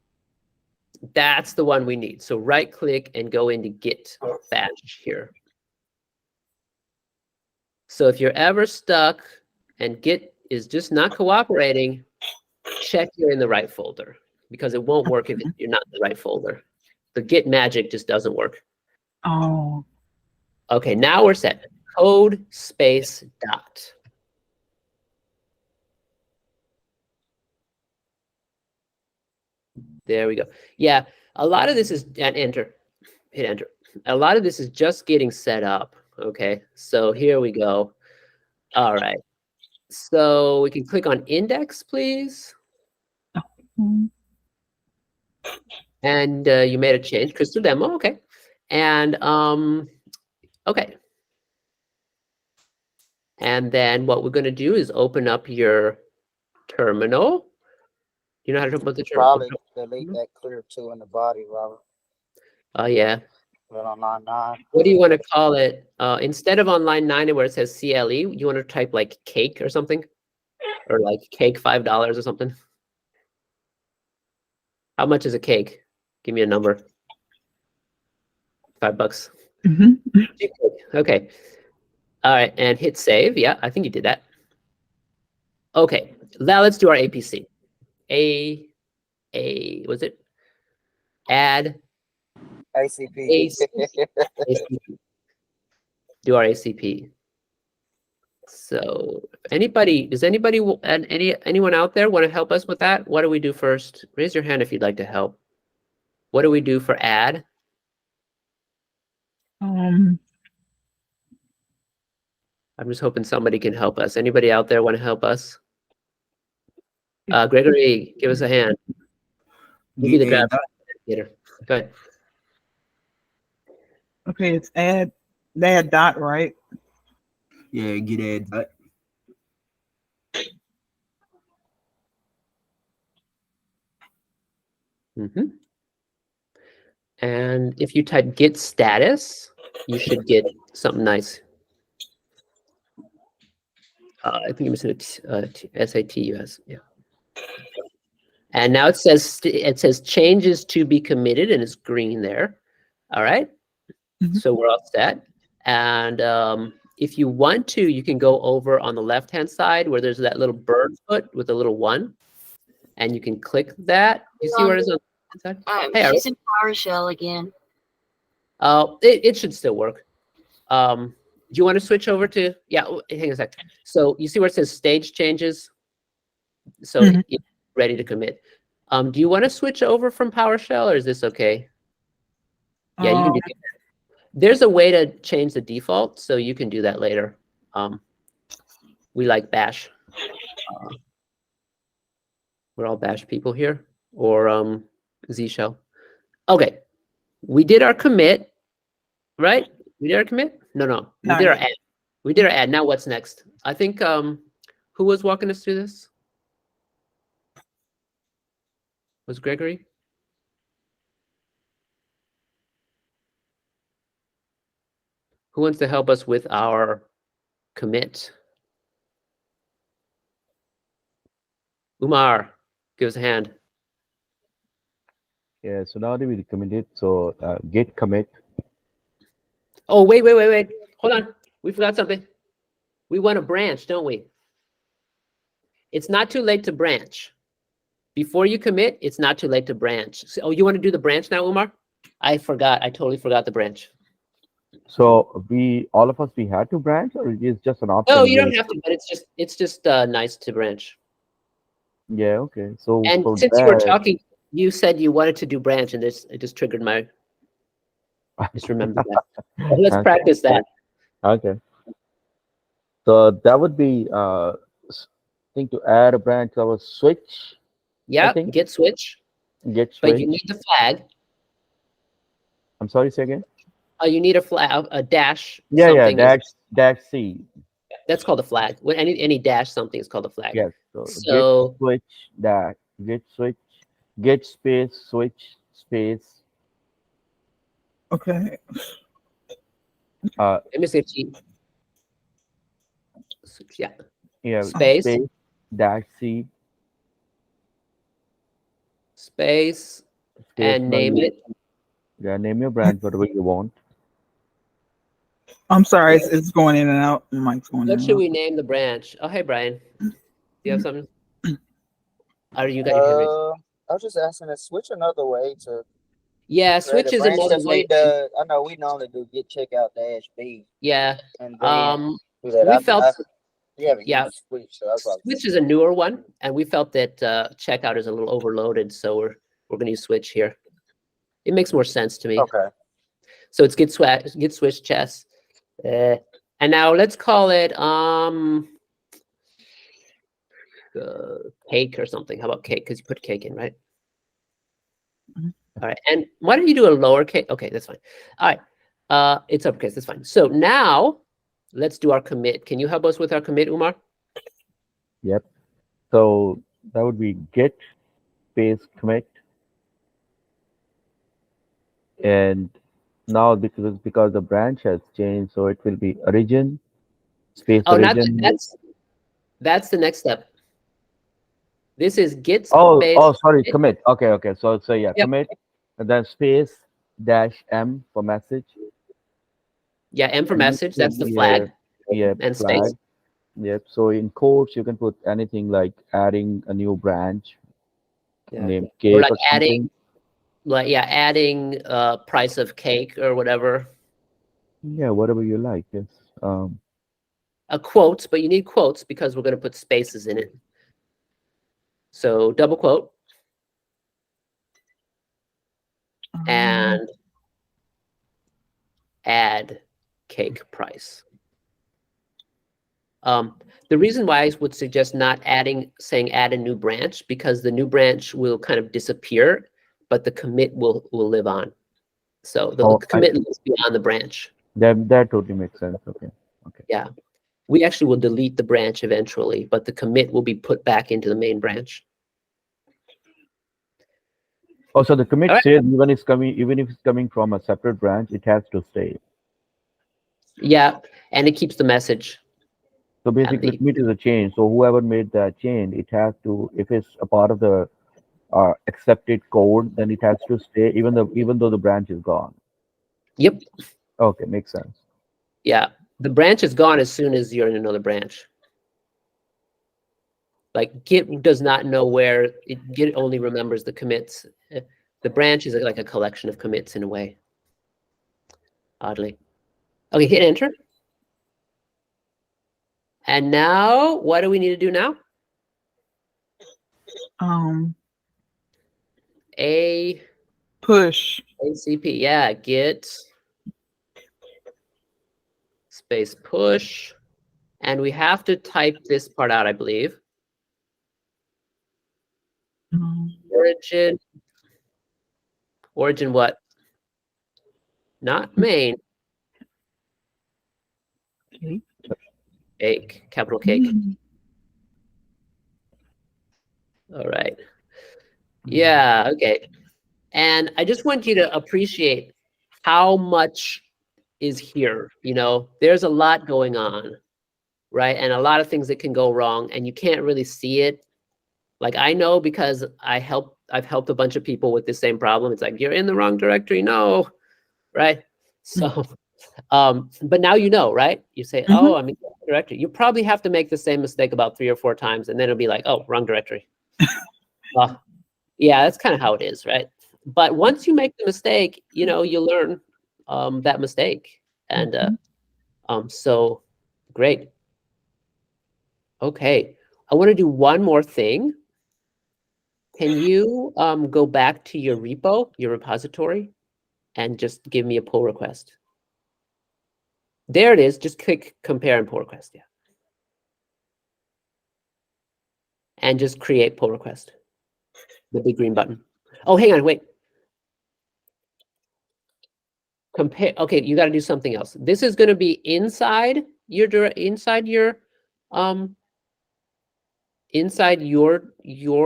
That's the one we need. So right click and go into Git Bash here. So if you're ever stuck and Git is just not cooperating, check you're in the right folder, because it won't work if you're not in the right folder. The Git magic just doesn't work. Oh. Okay, now we're set. Code space dot. There we go. Yeah, a lot of this is, and enter, hit enter. A lot of this is just getting set up. Okay, so here we go. All right. So we can click on index, please. And you made a change, Crystal Demo, okay. And okay. And then what we're going to do is open up your terminal. You know how to open up the terminal? Probably delete that clear 2 in the body, Robert. Oh, yeah. But on line 9. What do you want to call it? Instead of on line 9 where it says CLE, you want to type like cake or something? Or like cake $5 or something? How much is a cake? Give me a number. $5. Okay. All right, and hit save. Yeah, I think you did that. Okay, now let's do our APC. Was it? Add ACP. ACP. Do our ACP. So does anyone out there want to help us with that? What do we do first? Raise your hand if you'd like to help. What do we do for add? I'm just hoping somebody can help us. Anybody out there want to help us? Gregory, give us a hand. Maybe the graphic educator. Go ahead. Okay, it's add dot, right? Yeah, get add dot. And if you type git status, you should get something nice. I think it was SATUS. Yeah. And now it says changes to be committed, and it's green there. All right. So we're all set. And if you want to, you can go over on the left-hand side where there's that little bird foot with a little 1, and you can click that. You see where it is on the left-hand side? Hey, She's in PowerShell again. it should still work. Do you want to switch over to, yeah, hang on a sec. So you see where it says stage changes? So Mhm. it's ready to commit. Do you want to switch over from PowerShell or is this okay? Yeah, you can do that. There's a way to change the default, so you can do that later. We like Bash. We're all Bash people here, or Z Shell. Okay, we did our commit, right? We did our commit? No. We Not did our yet. add. We did our add. Now what's next? I think who was walking us through this? Was Gregory? Who wants to help us with our commit? Umar, give us a hand. Yeah, so now that we committed, so git commit. Oh, wait. Hold on. We forgot something. We want to branch, don't we? It's not too late to branch. Before you commit, it's not too late to branch. So, oh, you want to do the branch now, Umar? I forgot. I totally forgot the branch. So all of us, we had to branch, or it is just an option? No, you don't have to, but it's just nice to branch. Yeah, okay. So And for since you were that, talking, you said you wanted to do branch, and it just triggered my. Just remember that. Let's Okay. practice that. Okay. So that would be thing to add a branch of a switch, Yeah, think. get switch, get but switch. you need the flag. I'm sorry, say again. You need a flag, a dash. Yeah, something is- dash C. That's called a flag. When any dash something is called a flag. Yes. So, So- get switch dash get switch get space switch space. Okay. Let me see if she. Yeah. Yeah. Space. Dash C. Space and name it. Yeah, name your branch whatever you want. I'm sorry, it's going in and out. The mic's going in What and should out. we name the branch? Oh, hey, Brian. Do you have something? Or you got your hand raised? I was just asking to switch another way to Yeah, create switch a is branch, another 'cause way. I know we normally do get checkout dash B Yeah. and then do that. We felt we haven't yeah. used switch, so that's probably Switch is a newer one, and we felt that checkout is a little overloaded, so we're going to use switch here. It makes more sense to me. okay. So it's get switch chess. And now let's call it cake or something. How about cake? Because you put cake in, right? Mhm. All right. And why don't you do a lowercase? Okay, that's fine. All right. It's uppercase. That's fine. So now let's do our commit. Can you help us with our commit, Umar? Yep. So that would be get space commit. And now because the branch has changed, so it will be origin space Oh, not origin. that's the next step. This is get space. Oh, sorry, commit. commit. Okay. So yeah, Yep. commit, and then space dash M for message. Yeah, M for And message. That's the yeah, flag. Yeah, And flag. space. Yep. So in quotes, you can put anything like adding a new branch, Yeah. name Or cake like or something. adding price of cake or whatever. Yeah, whatever you like. Yes. A quote, but you need quotes because we're going to put spaces in it. So double quote and add cake price. The reason why I would suggest not saying add a new branch, because the new branch will kind of disappear, but the commit will live on. So the commit lives beyond the branch. That totally makes sense. Okay. Yeah. We actually will delete the branch eventually, but the commit will be put back into the main branch. Oh, so the commit All right. says even if it's coming from a separate branch, it has to stay. Yeah, and it keeps the message. So basically, commit is a change. So whoever made that change, it has to, if it's a part of the accepted code, then it has to stay, even though the branch is gone. Yep. Okay, makes sense. Yeah, the branch is gone as soon as you're in another branch. Like Git does not know where Git only remembers the commits. The branch is like a collection of commits in a way. Oddly. Okay, hit enter. And now, what do we need to do now? Push. ACP, yeah, git space push. And we have to type this part out, I believe. Origin. Origin what? Not main. Cake, capital cake. All right. Yeah, okay. And I just want you to appreciate how much is here. You know, there's a lot going on, right? And a lot of things that can go wrong, and you can't really see it. Like I know because I've helped a bunch of people with the same problem. It's like, you're in the wrong directory. No, right? So, but now you know, right? You say, oh, I'm in the wrong directory. You probably have to make the same mistake about 3 or 4 times, and then it'll be like, oh, wrong directory. Yeah, that's kind of how it is, right? But once you make the mistake, you know, you learn that mistake. And so great. Okay, I want to do one more thing. Can you go back to your repo, your repository, and just give me a pull request? There it is. Just click compare and pull request. Yeah. And just create pull request. The big green button. Oh, hang on, wait. Compare. Okay, you got to do something else. This is going to be inside your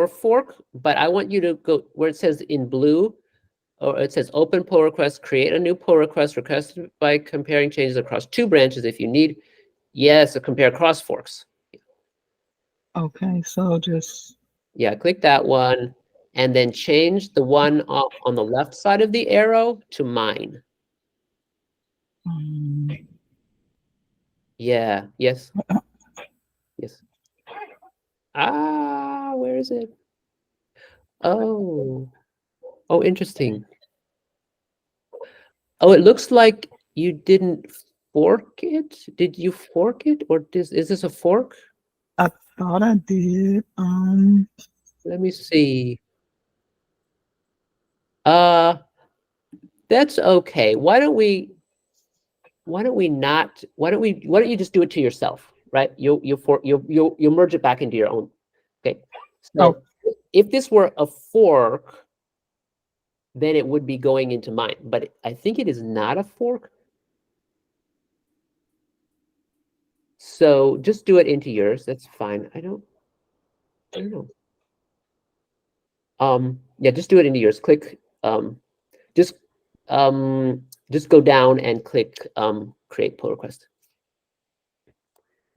fork, but I want you to go where it says in blue, or it says open pull request, create a new pull request requested by comparing changes across 2 branches if you need. Yes, compare cross forks. Okay, so just Yeah, click that one and then change the one on the left side of the arrow to mine. Yeah, yes. Yes. Where is it? Oh, interesting. Oh, it looks like you didn't fork it. Did you fork it, or is this a fork? I thought I did. Let me see. That's okay. Why don't you just do it to yourself, right? You'll merge it back into your own. Okay. So if this were a fork, then it would be going into mine, but I think it is not a fork. So just do it into yours. That's fine. I don't know. Yeah, just do it into yours. Click just go down and click create pull request.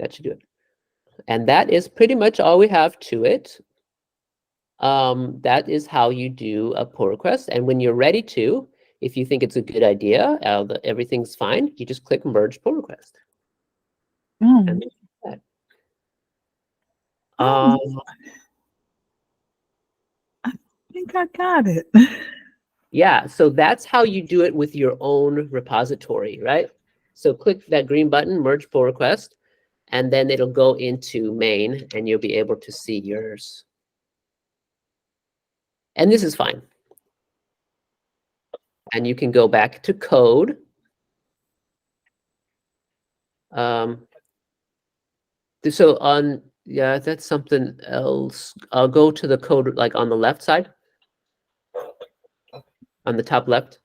That should do it. And that is pretty much all we have to it. That is how you do a pull request. And when you're ready to, if you think it's a good idea, everything's fine, you just click merge pull request. And that. I think I got it. Yeah, so that's how you do it with your own repository, right? So click that green button, merge pull request, and then it'll go into main and you'll be able to see yours. And this is fine. And you can go back to code. Yeah, that's something else. I'll go to the code like on the left side. On the top left.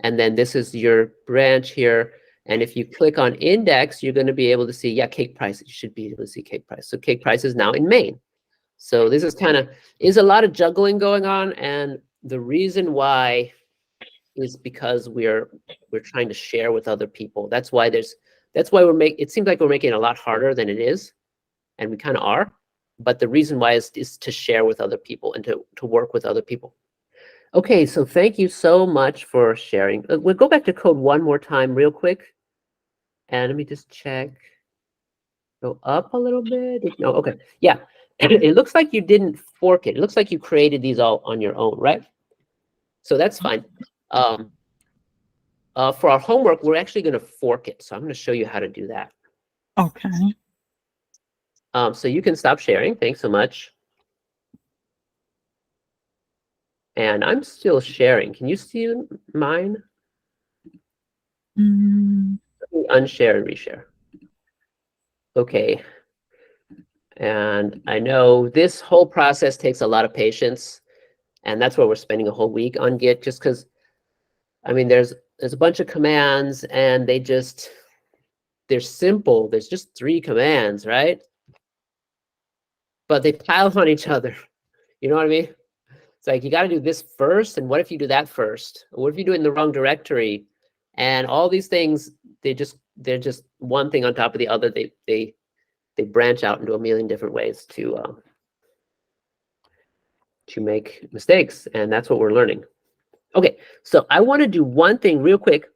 And then this is your branch here. And if you click on index, you're going to be able to see, yeah, cake price. You should be able to see cake price. So cake price is now in main. So this is is a lot of juggling going on. And the reason why is because we're trying to share with other people. That's why it seems like we're making it a lot harder than it is. And we kind of are. But the reason why is to share with other people and to work with other people. Okay, so thank you so much for sharing. We'll go back to code one more time real quick. And let me just check. Go up a little bit. No, okay. Yeah, it looks like you didn't fork it. It looks like you created these all on your own, right? So that's fine. For our homework, we're actually going to fork it. So I'm going to show you how to do that. Okay. So you can stop sharing. Thanks so much. And I'm still sharing. Can you see mine? Mm, Let me unshare and reshare. Okay. And I know this whole process takes a lot of patience, and that's why we're spending a whole week on Git, just because, I mean, there's a bunch of commands, and they're simple. There's just 3 commands, right? But they pile on each other. You know what I mean? It's like, you got to do this first, and what if you do that first? What if you do it in the wrong directory? And all these things, they're just one thing on top of the other. They branch out into a million different ways to make mistakes, and that's what we're learning. Okay, so I want to do one thing real quick.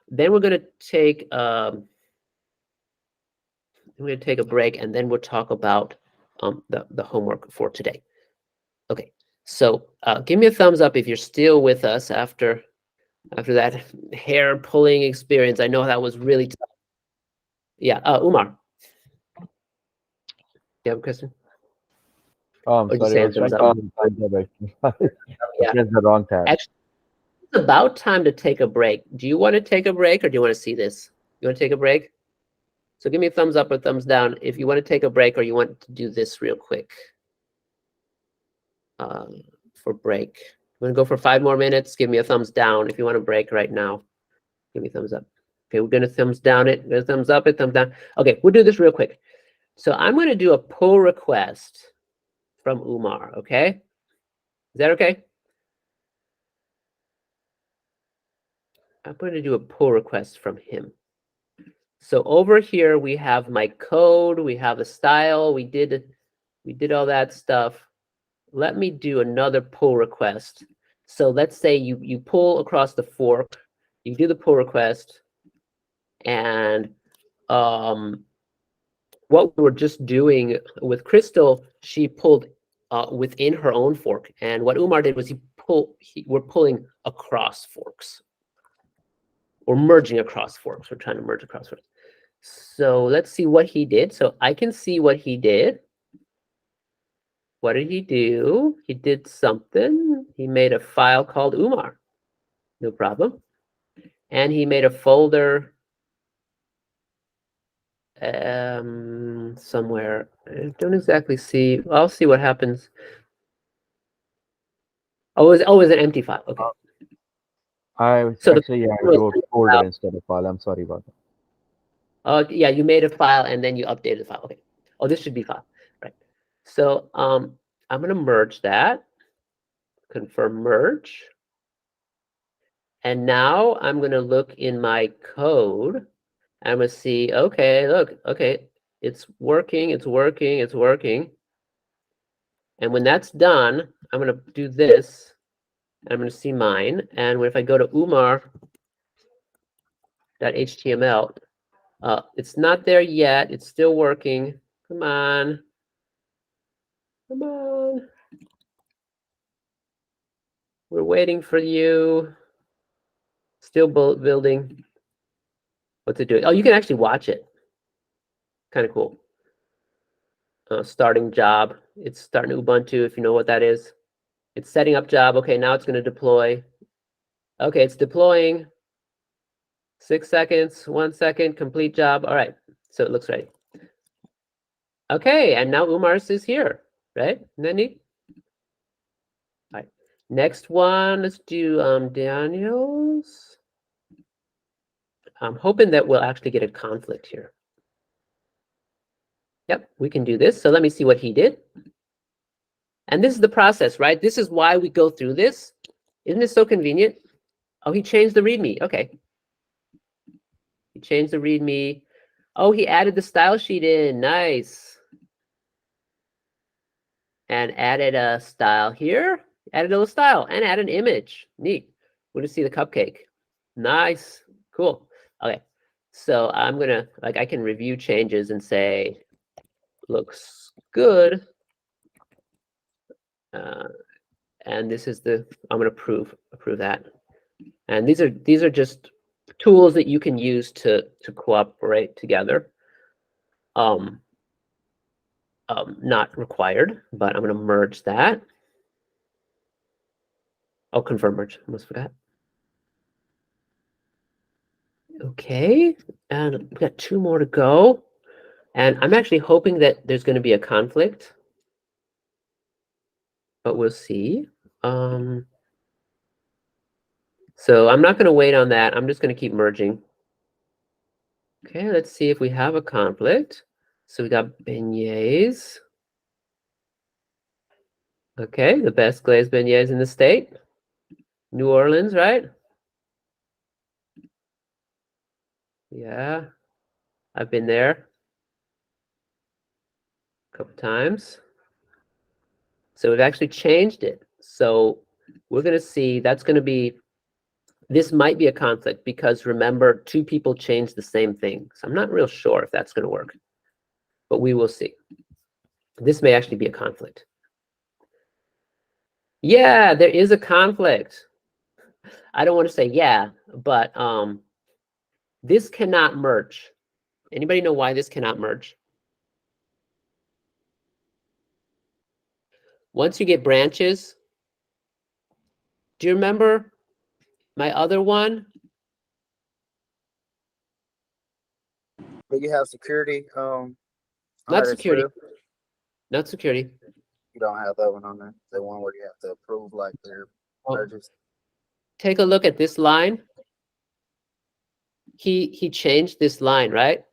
Then we're going to take a break, and then we'll talk about the homework for today. Okay, so give me a thumbs up if you're still with us after that hair pulling experience. I know that was really tough. Yeah, Umar. You have a question? I'm Or just sorry, I say was thumbs trying up. to find the right. Yeah. Press the wrong tab. Actually, it's about time to take a break. Do you want to take a break, or do you want to see this? You want to take a break? So give me a thumbs up or thumbs down if you want to take a break, or you want to do this real quick for break. You want to go for 5 more minutes? Give me a thumbs down. If you want to break right now, give me a thumbs up. Okay, we're going to thumbs down it. We're going to thumbs up it, thumbs down. Okay, we'll do this real quick. So I'm going to do a pull request from Umar, okay? Is that okay? I'm going to do a pull request from him. So over here, we have my code, we have a style, we did all that stuff. Let me do another pull request. So let's say you pull across the fork, you do the pull request, and what we were just doing with Crystal, she pulled within her own fork, and what Umar did was we're pulling across forks. We're merging across forks. We're trying to merge across forks. So let's see what he did. So I can see what he did. What did he do? He did something. He made a file called Umar. No problem. And he made a folder somewhere. I don't exactly see. I'll see what happens. Oh, it was an empty file. Okay. So I wrote folder instead of file. I'm sorry about that. Yeah, you made a file and then you updated the file. Okay. Oh, this should be file, right? So I'm gonna merge that. Confirm merge. And now I'm gonna look in my code. I'm gonna see. Okay, look. Okay, it's working. It's working. It's working. And when that's done, I'm gonna do this. I'm gonna see mine. And if I go to umar.html, it's not there yet. It's still working. Come on. Come on. We're waiting for you. Still building. What's it doing? Oh, you can actually watch it. Kind of cool. Starting job. It's starting Ubuntu, if you know what that is. It's setting up job. Okay, now it's going to deploy. Okay, it's deploying. 6 seconds, 1 second, complete job. All right, so it looks ready. Okay, and now Umar's is here, right? Isn't that neat? All right, next one, let's do Daniel's. I'm hoping that we'll actually get a conflict here. Yep, we can do this. So let me see what he did. And this is the process, right? This is why we go through this. Isn't it so convenient? Oh, he changed the README. Okay. He changed the README. Oh, he added the style sheet in. Nice. And added a style here. Added a little style and add an image. Neat. We're going to see the cupcake. Nice. Cool. Okay. So I'm going to, I can review changes and say, looks good. And this is I'm going to approve that. And these are just tools that you can use to cooperate together. not required, but I'm going to merge that. I'll confirm merge. Almost forgot. Okay, and we've got 2 more to go. And I'm actually hoping that there's going to be a conflict, but we'll see. So I'm not going to wait on that. I'm just going to keep merging. Okay, let's see if we have a conflict. So we got beignets. Okay, the best glazed beignets in the state. New Orleans, right? Yeah, I've been there a couple times. So we've actually changed it. So we're going to see that's going to be, this might be a conflict because remember, 2 people changed the same thing. So I'm not real sure if that's going to work, but we will see. This may actually be a conflict. Yeah, there is a conflict. I don't want to say yeah, but this cannot merge. Anybody know why this cannot merge? Once you get branches, do you remember my other one? But you have security. Not security. Not security. You don't have that one on there. The one where you have to approve like their Oh, mergers. take a look at this line. He changed this line, right?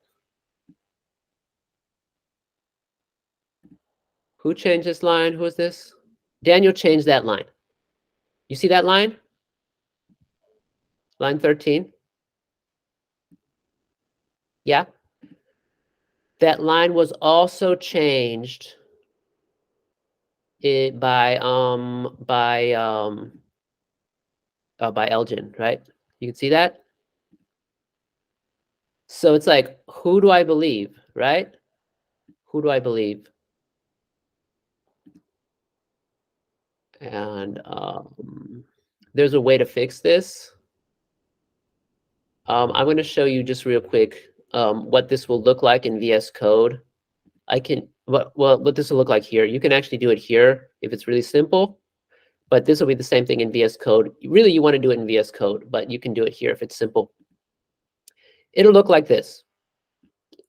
Who changed this line? Who is this? Daniel changed that line. You see that line? Line 13. Yeah. That line was also changed by Elgin, right? You can see that? So it's like, who do I believe, right? Who do I believe? And there's a way to fix this. I'm going to show you just real quick what this will look like in VS Code. What this will look like here. You can actually do it here if it's really simple, but this will be the same thing in VS Code. Really, you want to do it in VS Code, but you can do it here if it's simple. It'll look like this.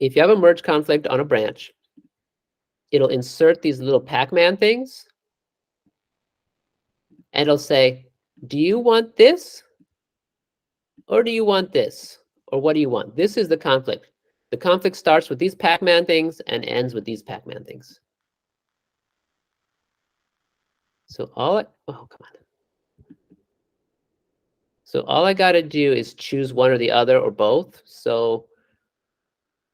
If you have a merge conflict on a branch, it'll insert these little Pac-Man things, and it'll say, do you want this? Or do you want this? Or what do you want? This is the conflict. The conflict starts with these Pac-Man things and ends with these Pac-Man things. So oh, come on. So all I got to do is choose one or the other or both. So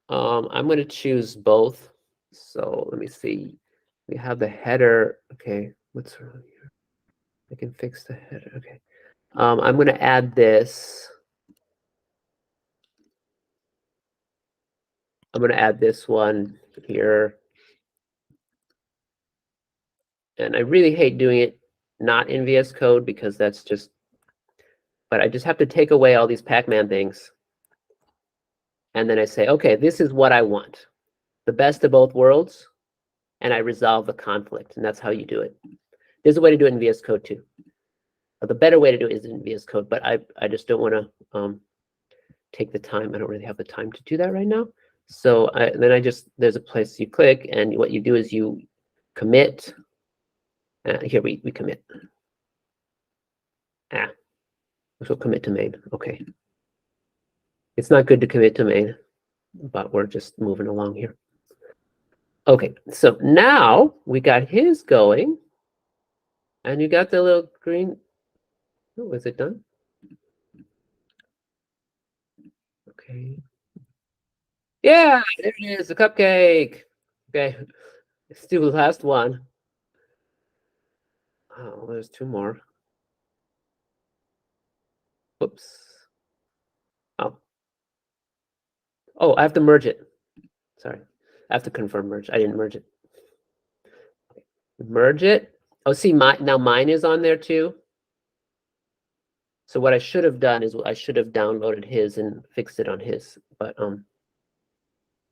I'm going to choose both. So let me see. We have the header. Okay, what's wrong here? I can fix the header. Okay. I'm going to add this. I'm going to add this one here. And I really hate doing it not in VS Code because that's just, but I just have to take away all these Pac-Man things. And then I say, okay, this is what I want. The best of both worlds. And I resolve the conflict. And that's how you do it. There's a way to do it in VS Code too. The better way to do it is in VS Code, but I just don't want to take the time. I don't really have the time to do that right now. So there's a place you click, and what you do is you commit. Here we commit. So commit to main. Okay. It's not good to commit to main, but we're just moving along here. Okay, so now we got his going, and you got the little green. Oh, is it done? Okay. Yeah, there it is, the cupcake. Okay, let's do the last one. Oh, there's 2 more. Whoops. Oh, I have to merge it. Sorry, I have to confirm merge. I didn't merge it. Merge it. Oh, see, now mine is on there too. So what I should have done is I should have downloaded his and fixed it on his. But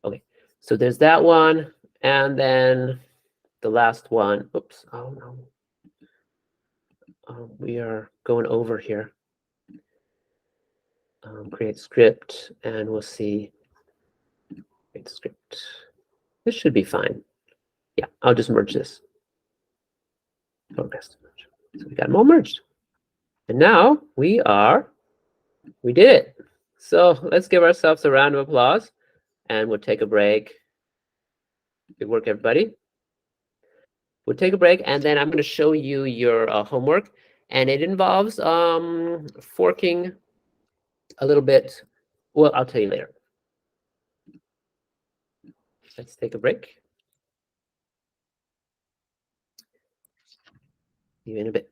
okay, so there's that one, And then the last one, oops, oh no. We are going over here. Create script, and we'll see. Create script. This should be fine. Yeah, I'll just merge this. Focus. So we got them all merged. And now we did it. So let's give ourselves a round of applause, and we'll take a break. Good work, everybody. We'll take a break, and then I'm going to show you your homework, and it involves forking a little bit. Well, I'll tell you later. Let's take a break. See you in a bit.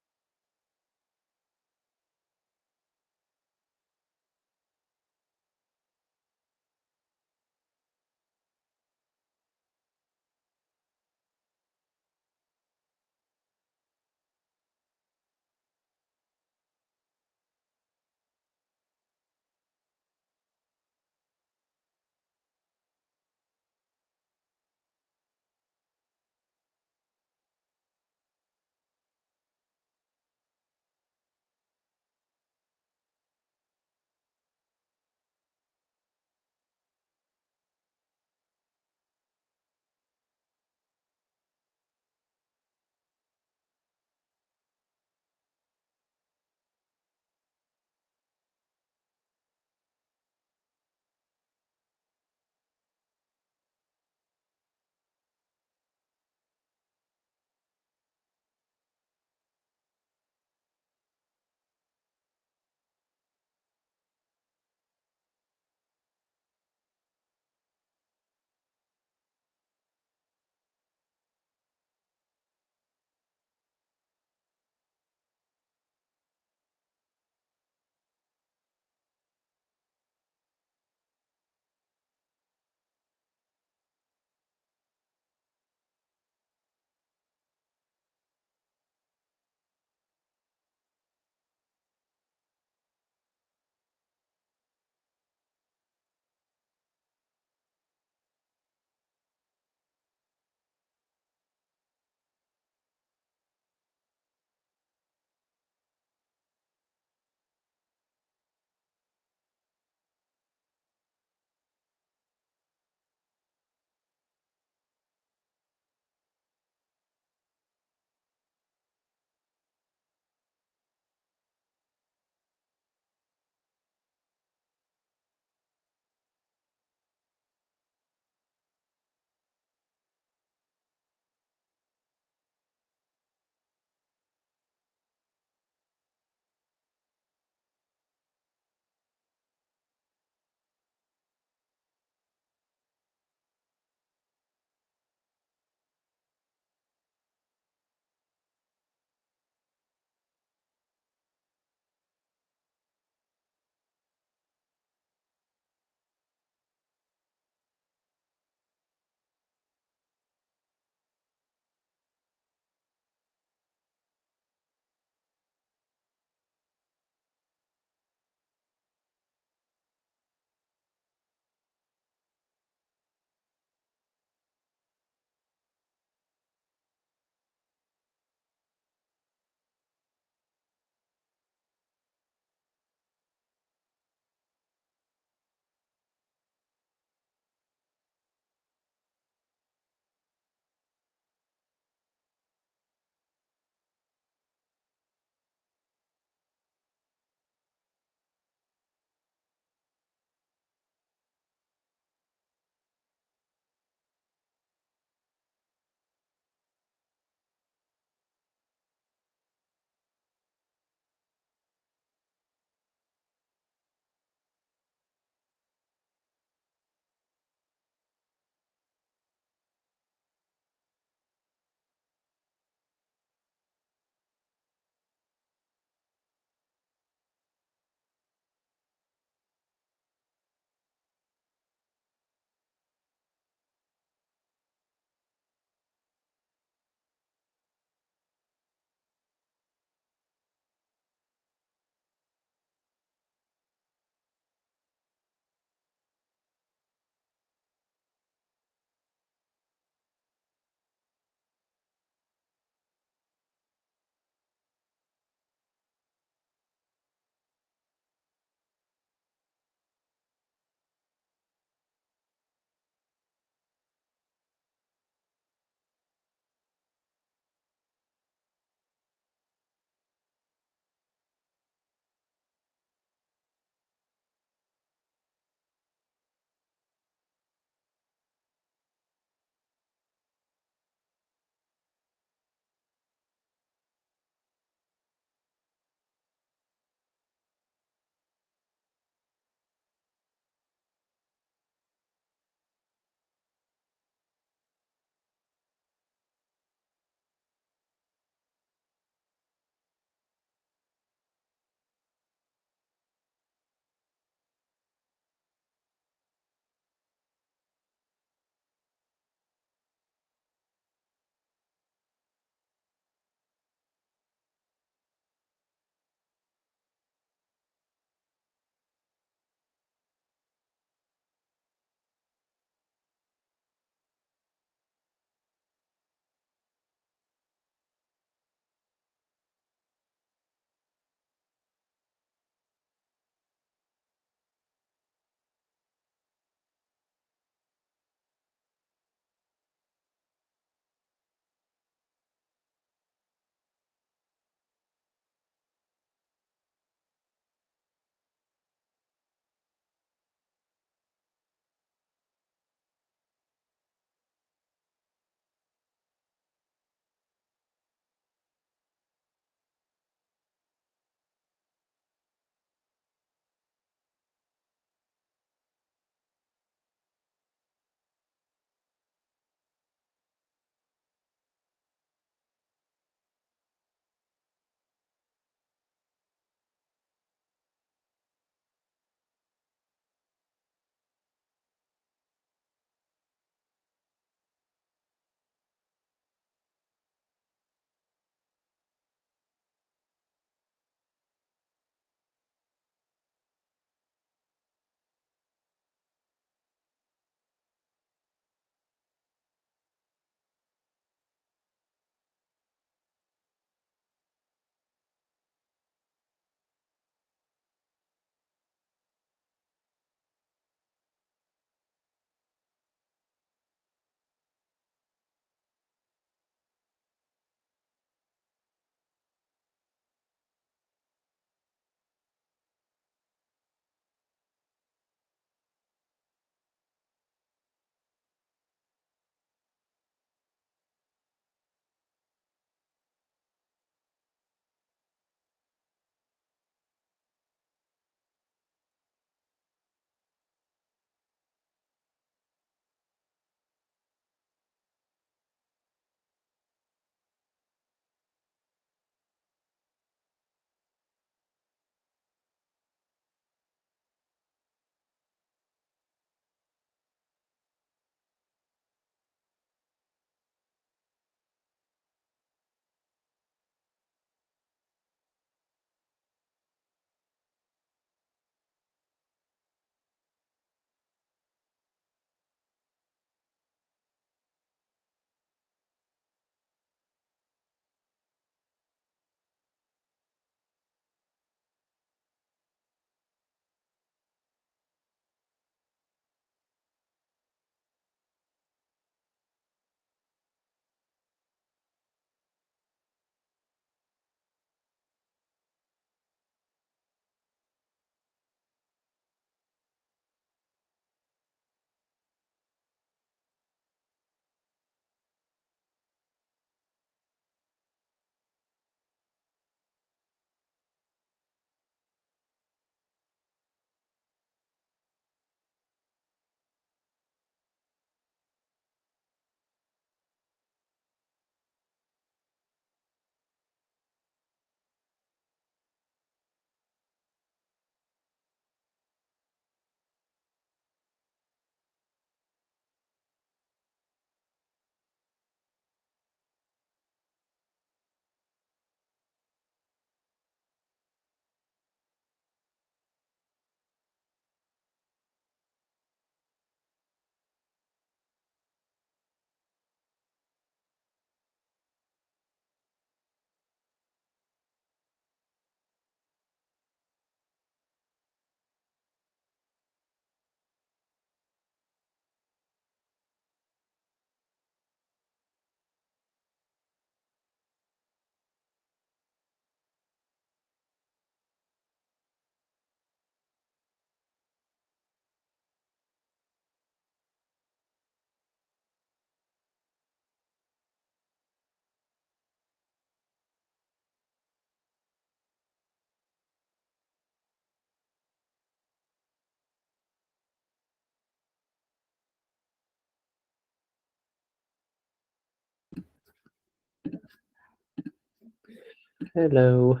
Hello.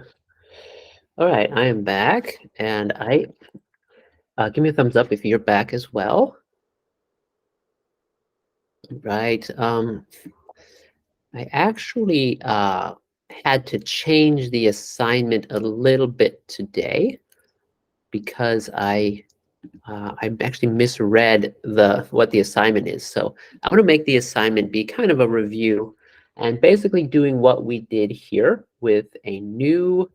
All right, I am back, and give me a thumbs up if you're back as well. Right. I actually had to change the assignment a little bit today because I actually misread what the assignment is. So I'm going to make the assignment be kind of a review and basically doing what we did here with a new.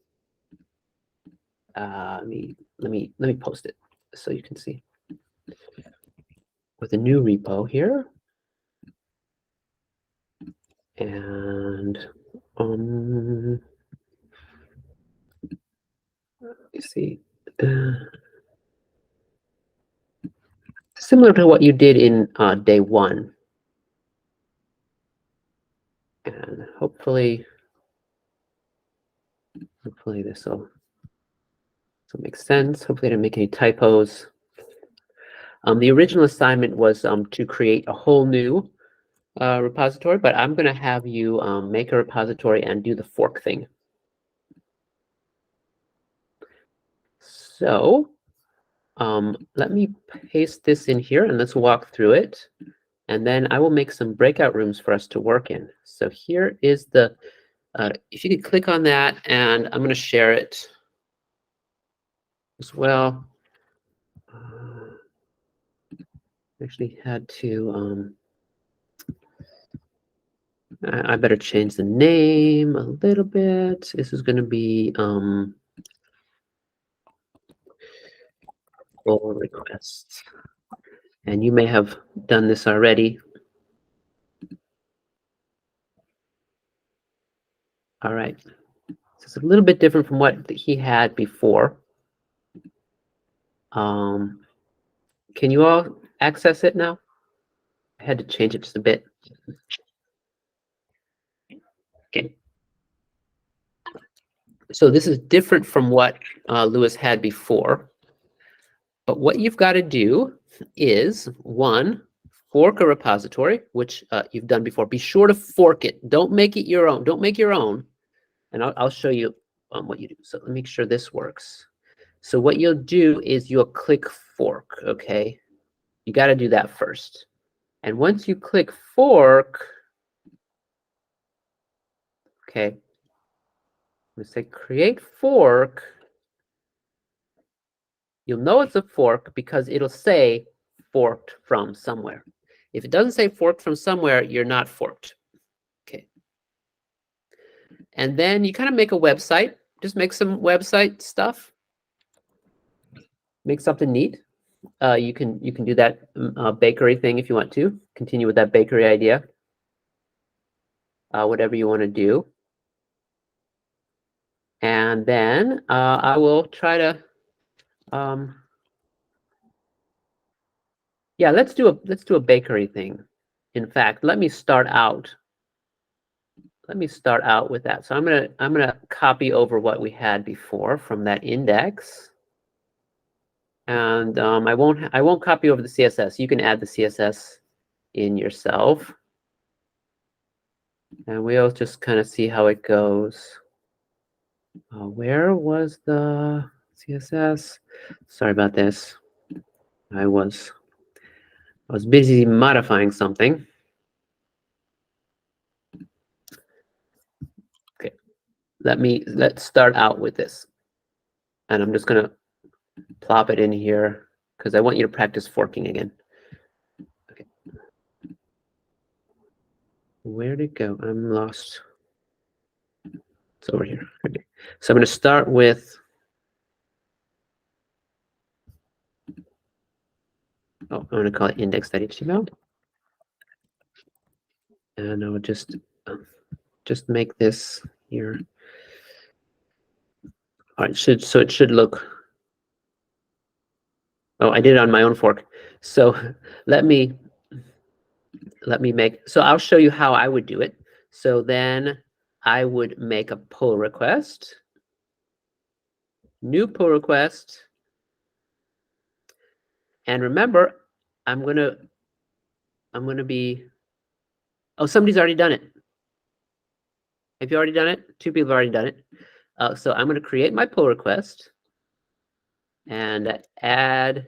Let me post it so you can see. With a new repo here, and let me see. Similar to what you did in day one. And hopefully this will make sense. Hopefully I didn't make any typos. The original assignment was to create a whole new repository, but I'm going to have you make a repository and do the fork thing. So let me paste this in here and let's walk through it. And then I will make some breakout rooms for us to work in. So here is the, if you could click on that, and I'm going to share it as well. Actually had to, I better change the name a little bit. This is going to be pull requests. And you may have done this already. All right. So it's a little bit different from what he had before. Can you all access it now? I had to change it just a bit. Okay. So this is different from what Lewis had before. But what you've got to do is, one, fork a repository, which you've done before. Be sure to fork it. Don't make it your own. Don't make your own. And I'll show you what you do. So let me make sure this works. So what you'll do is you'll click fork, okay? You got to do that first. And once you click fork, okay, I'm going to say create fork. You'll know it's a fork because it'll say forked from somewhere. If it doesn't say forked from somewhere, you're not forked. Okay. And then you kind of make a website. Just make some website stuff. Make something neat. You can do that bakery thing if you want to. Continue with that bakery idea. Whatever you want to do. And then I will try to yeah, let's do a bakery thing. In fact, let me start out with that. So I'm gonna copy over what we had before from that index. And I won't copy over the CSS. You can add the CSS in yourself. And we'll just kind of see how it goes. Where was the CSS? Sorry about this. I was busy modifying something. Okay, let's start out with this. And I'm just gonna plop it in here because I want you to practice forking again. Okay. Where'd it go? I'm lost. It's over here. Okay. So I'm gonna start with I'm going to call it index.html. And I would just make this here. All right, so it should look. Oh, I did it on my own fork. So let me make. So I'll show you how I would do it. So then I would make a pull request. New pull request. And remember, I'm gonna be. Oh, somebody's already done it. Have you already done it? 2 people have already done it. So I'm going to create my pull request and add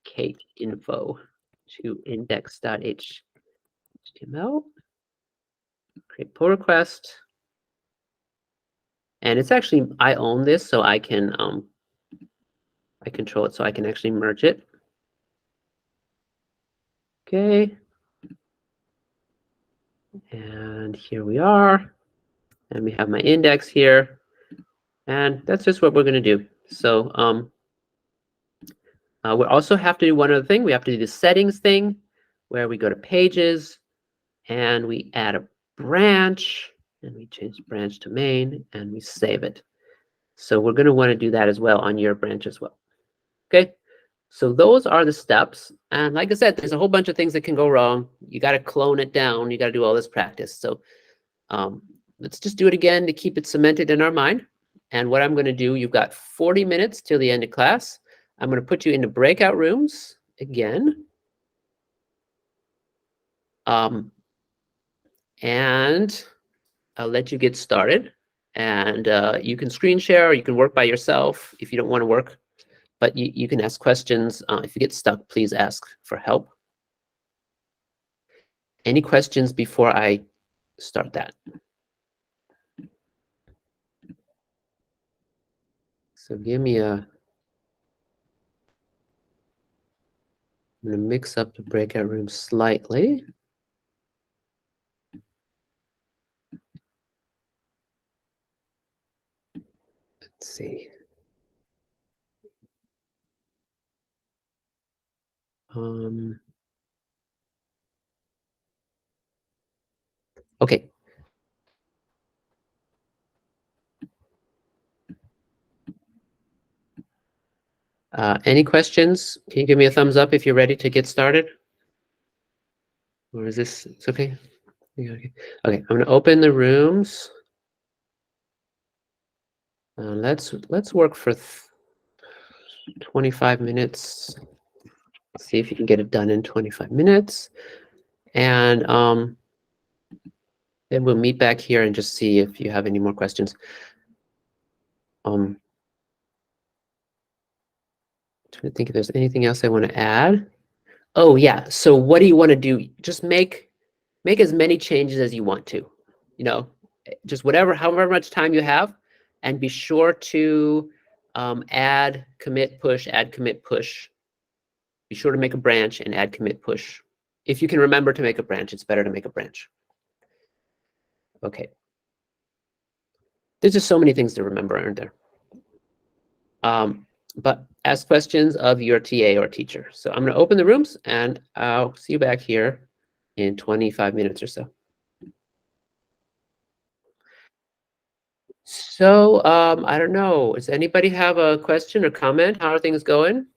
Kate info to index.html. Create pull request. And it's actually, I own this, so I can, I control it, so I can actually merge it. Okay. And here we are. And we have my index here. And that's just what we're going to do. So we also have to do one other thing. We have to do the settings thing, where we go to pages, and we add a branch, and we change the branch to main, and we save it. So we're going to want to do that as well on your branch as well. Okay. So those are the steps. And like I said, there's a whole bunch of things that can go wrong. You got to clone it down. You got to do all this practice. So let's just do it again to keep it cemented in our mind. And what I'm going to do, you've got 40 minutes till the end of class. I'm going to put you into breakout rooms again. And I'll let you get started. And you can screen share, or you can work by yourself if you don't want to work. But you can ask questions. If you get stuck, please ask for help. Any questions before I start that? So give me a... I'm going to mix up the breakout room slightly. Let's see. Okay. Any questions? Can you give me a thumbs up if you're ready to get started? Or is this, it's okay? Okay, I'm going to open the rooms. Let's work for 25 minutes. See if you can get it done in 25 minutes. And then we'll meet back here and just see if you have any more questions. Trying to think if there's anything else I want to add. Oh yeah, so what do you want to do? Just make as many changes as you want to. You know, just however much time you have, and be sure to add, commit, push, add, commit, push. Be sure to make a branch and add, commit, push. If you can remember to make a branch, it's better to make a branch. Okay. There's just so many things to remember, aren't there? But ask questions of your TA or teacher. So I'm going to open the rooms, and I'll see you back here in 25 minutes or so. So I don't know. Does anybody have a question or comment? How are things going?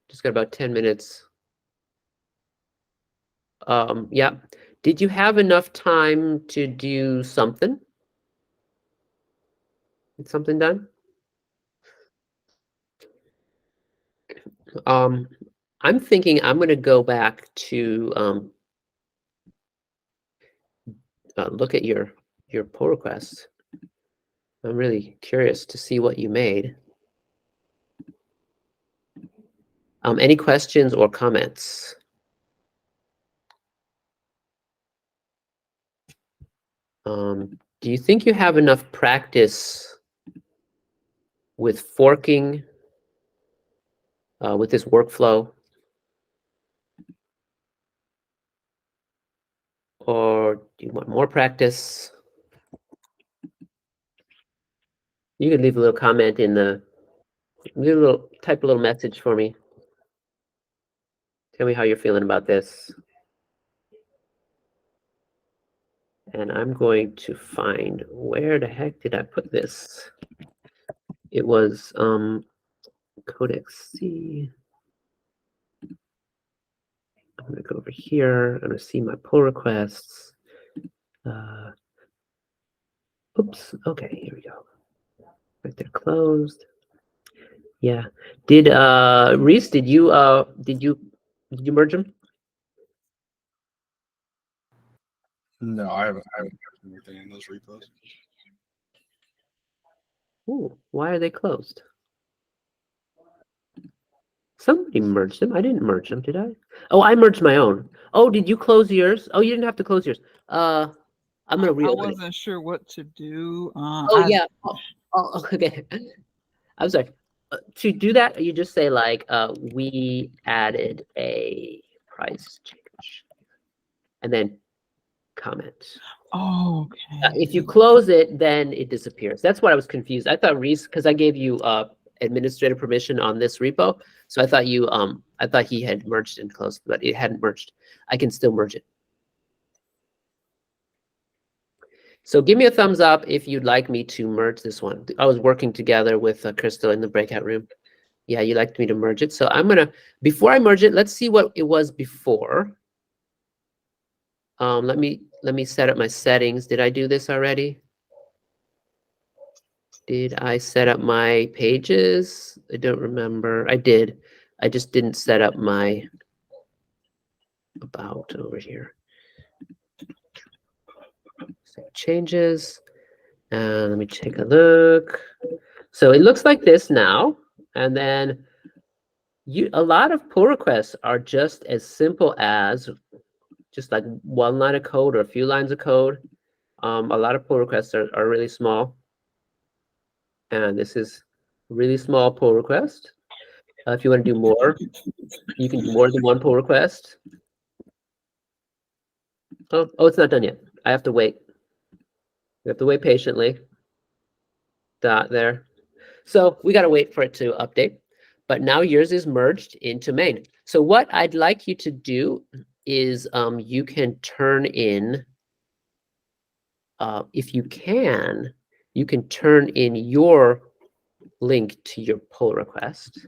Just got about 10 minutes. Yeah. Did you have enough time to do something? Get something done? I'm thinking I'm going to go back to look at your pull requests. I'm really curious to see what you made. Any questions or comments? Do you think you have enough practice with forking with this workflow? Or do you want more practice? You could leave a little comment in the, type a little message for me. Tell me how you're feeling about this. And I'm going to find, where the heck did I put this? It was Codex C. I'm going to go over here. I'm going to see my pull requests. Oops. Okay, here we go. Right there, closed. Yeah. Did Reese? Did you merge them? No, I haven't kept anything in those repos. Ooh, why are they closed? Somebody merged them. I didn't merge them, did I? Oh, I merged my own. Oh, did you close yours? Oh, you didn't have to close yours. I'm gonna I reopen it. wasn't sure what to do. Oh yeah. Oh, okay. I'm sorry. To do that, you just say like, we added a price change, and then comment. Oh, okay. If you close it, then it disappears. That's what I was confused. I thought Reese, because I gave you administrative permission on this repo, so I thought he had merged and closed, but it hadn't merged. I can still merge it. So give me a thumbs up if you'd like me to merge this one. I was working together with Crystal in the breakout room. Yeah, you liked me to merge it. So I'm gonna, before I merge it, let's see what it was before. Let me set up my settings. Did I do this already? Did I set up my pages? I don't remember. I did. I just didn't set up my about over here. Save changes. Let me take a look. So it looks like this now. And then a lot of pull requests are just as simple as just like one line of code or a few lines of code. A lot of pull requests are really small. And this is a really small pull request. If you want to do more, you can do more than one pull request. Oh, it's not done yet. I have to wait. We have to wait patiently. Dot there. So we got to wait for it to update. But now yours is merged into main. So what I'd like you to do is you can turn in, if you can turn in your link to your pull request.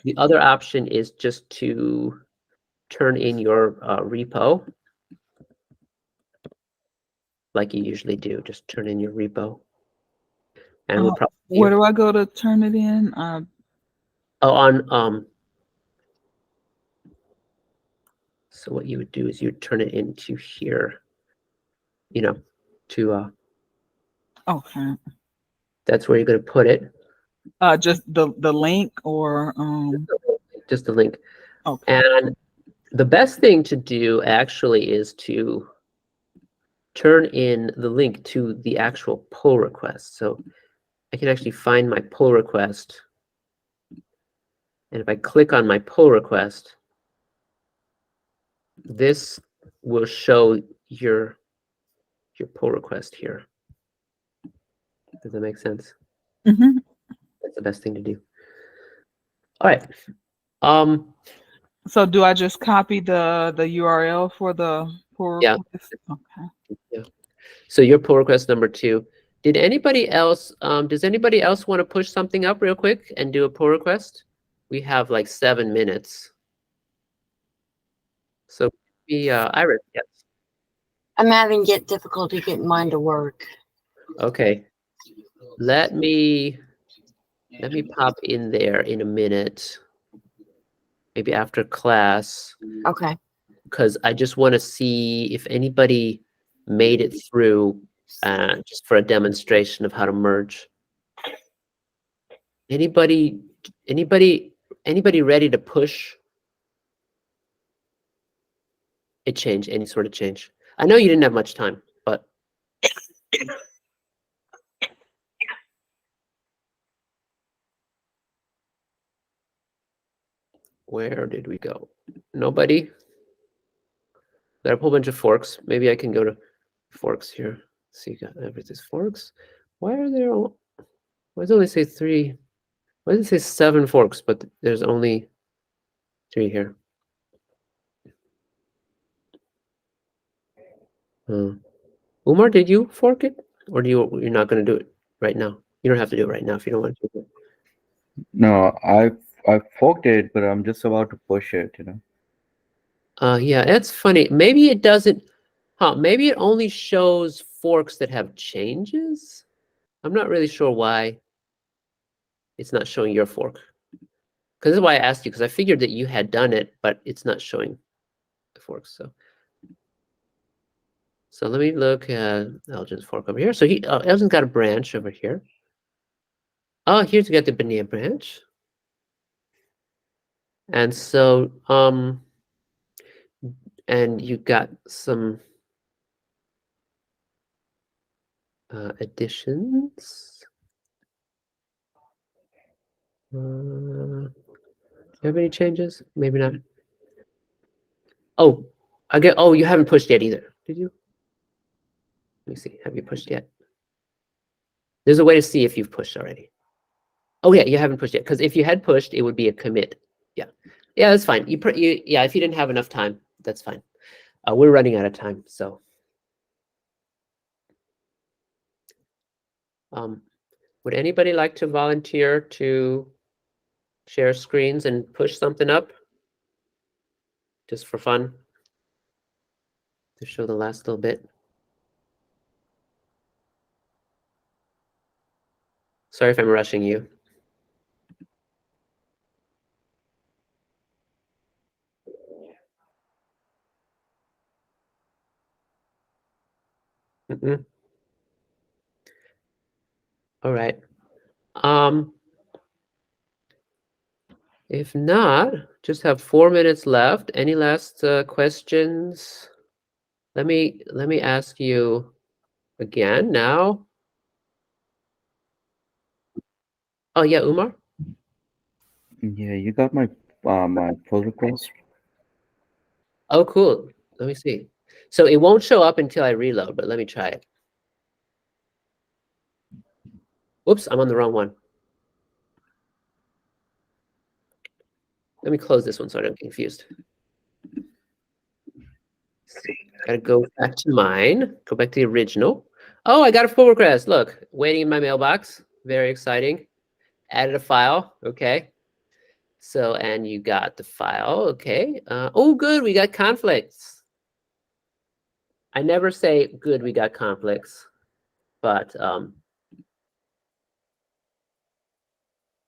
The other option is just to turn in your repo, like you usually do. Just turn in your repo. And we'll probably where do I go to turn it in? So what you would do is you would turn it into here, to Okay. that's where you're going to put it. Just the link or Just the link. Okay. And the best thing to do actually is to turn in the link to the actual pull request. So I can actually find my pull request. And if I click on my pull request, this will show your pull request here. Does that make sense? Mm-hmm. That's the best thing to do. All right. So do I just copy the URL for the pull Yeah. request? Okay. Yeah. So your pull request number 2. Did anybody else, does anybody else want to push something up real quick and do a pull request? We have like 7 minutes. So Iris, yes. I'm having difficulty getting mine to work. Okay. Let me pop in there in a minute. Maybe after class. Okay. Because I just want to see if anybody made it through just for a demonstration of how to merge. Anybody ready to push a change, any sort of change? I know you didn't have much time, but where did we go? Nobody? Got a whole bunch of forks. Maybe I can go to forks here. See, got everything's forks. Why are there all, why does it only say 3? Why does it say 7 forks, but there's only 3 here? Umar, did you fork it? Or you're not going to do it right now? You don't have to do it right now if you don't want to do it. No, I forked it, but I'm just about to push it, Yeah, it's funny. Maybe it doesn't, maybe it only shows forks that have changes. I'm not really sure why it's not showing your fork. Because this is why I asked you, because I figured that you had done it, but it's not showing the forks. So So let me look at Elgin's fork over here. So Elgin's got a branch over here. Oh, here's got the Bonilla branch. And so, and you got some additions. Do you have any changes? Maybe not. Oh, you haven't pushed yet either. Did you? Let me see. Have you pushed yet? There's a way to see if you've pushed already. Oh yeah, you haven't pushed yet. Because if you had pushed, it would be a commit. Yeah, yeah, that's fine. Yeah, if you didn't have enough time, that's fine. We're running out of time, so. Would anybody like to volunteer to share screens and push something up? Just for fun? To show the last little bit. Sorry if I'm rushing you. Mm-mm. All right. If not, just have 4 minutes left. Any last questions? Let me ask you again now. Oh yeah, Umar. Yeah, you got my my pull request. Oh, cool. Let me see. So it won't show up until I reload, but let me try it. Whoops, I'm on the wrong one. Let me close this one so I don't get confused. Gotta go back to mine. Go back to the original. Oh, I got a pull request. Look, waiting in my mailbox. Very exciting. Added a file. Okay. So, and you got the file. Okay. Oh, good. We got conflicts. I never say good. We got conflicts, but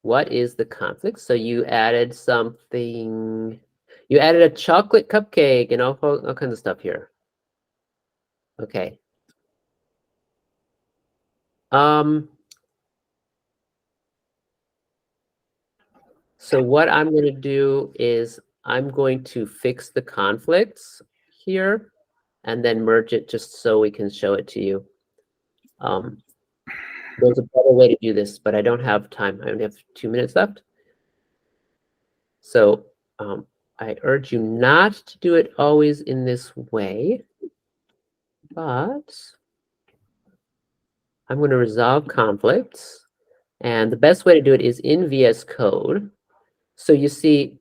what is the conflict? So you added something. You added a chocolate cupcake and all kinds of stuff here. Okay. So what I'm going to do is I'm going to fix the conflicts here and then merge it just so we can show it to you. There's a better way to do this, but I don't have time. I only have 2 minutes left. So I urge you not to do it always in this way, but I'm going to resolve conflicts. And the best way to do it is in VS Code. So you see,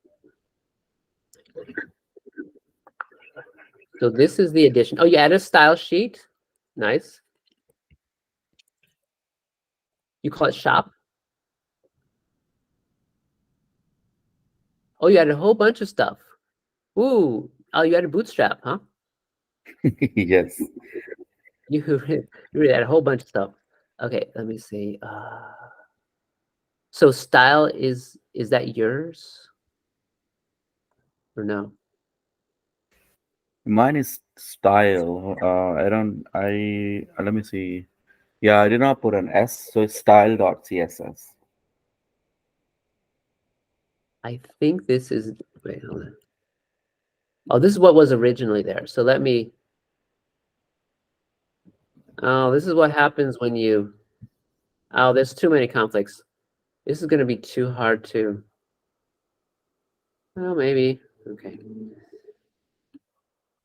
so this is the addition. Oh, you added a style sheet. Nice. You call it shop. Oh, you added a whole bunch of stuff. Ooh. Oh, you added Bootstrap, huh? Yes. You really added a whole bunch of stuff. Okay, let me see. So style is that yours? Or no? Mine is style. Let me see. Yeah, I did not put an S, so it's style.css. I think this is, wait, hold on. Oh, this is what was originally there. So let me, oh, this is what happens when you, oh, there's too many conflicts. This is going to be too hard to, oh, maybe, okay.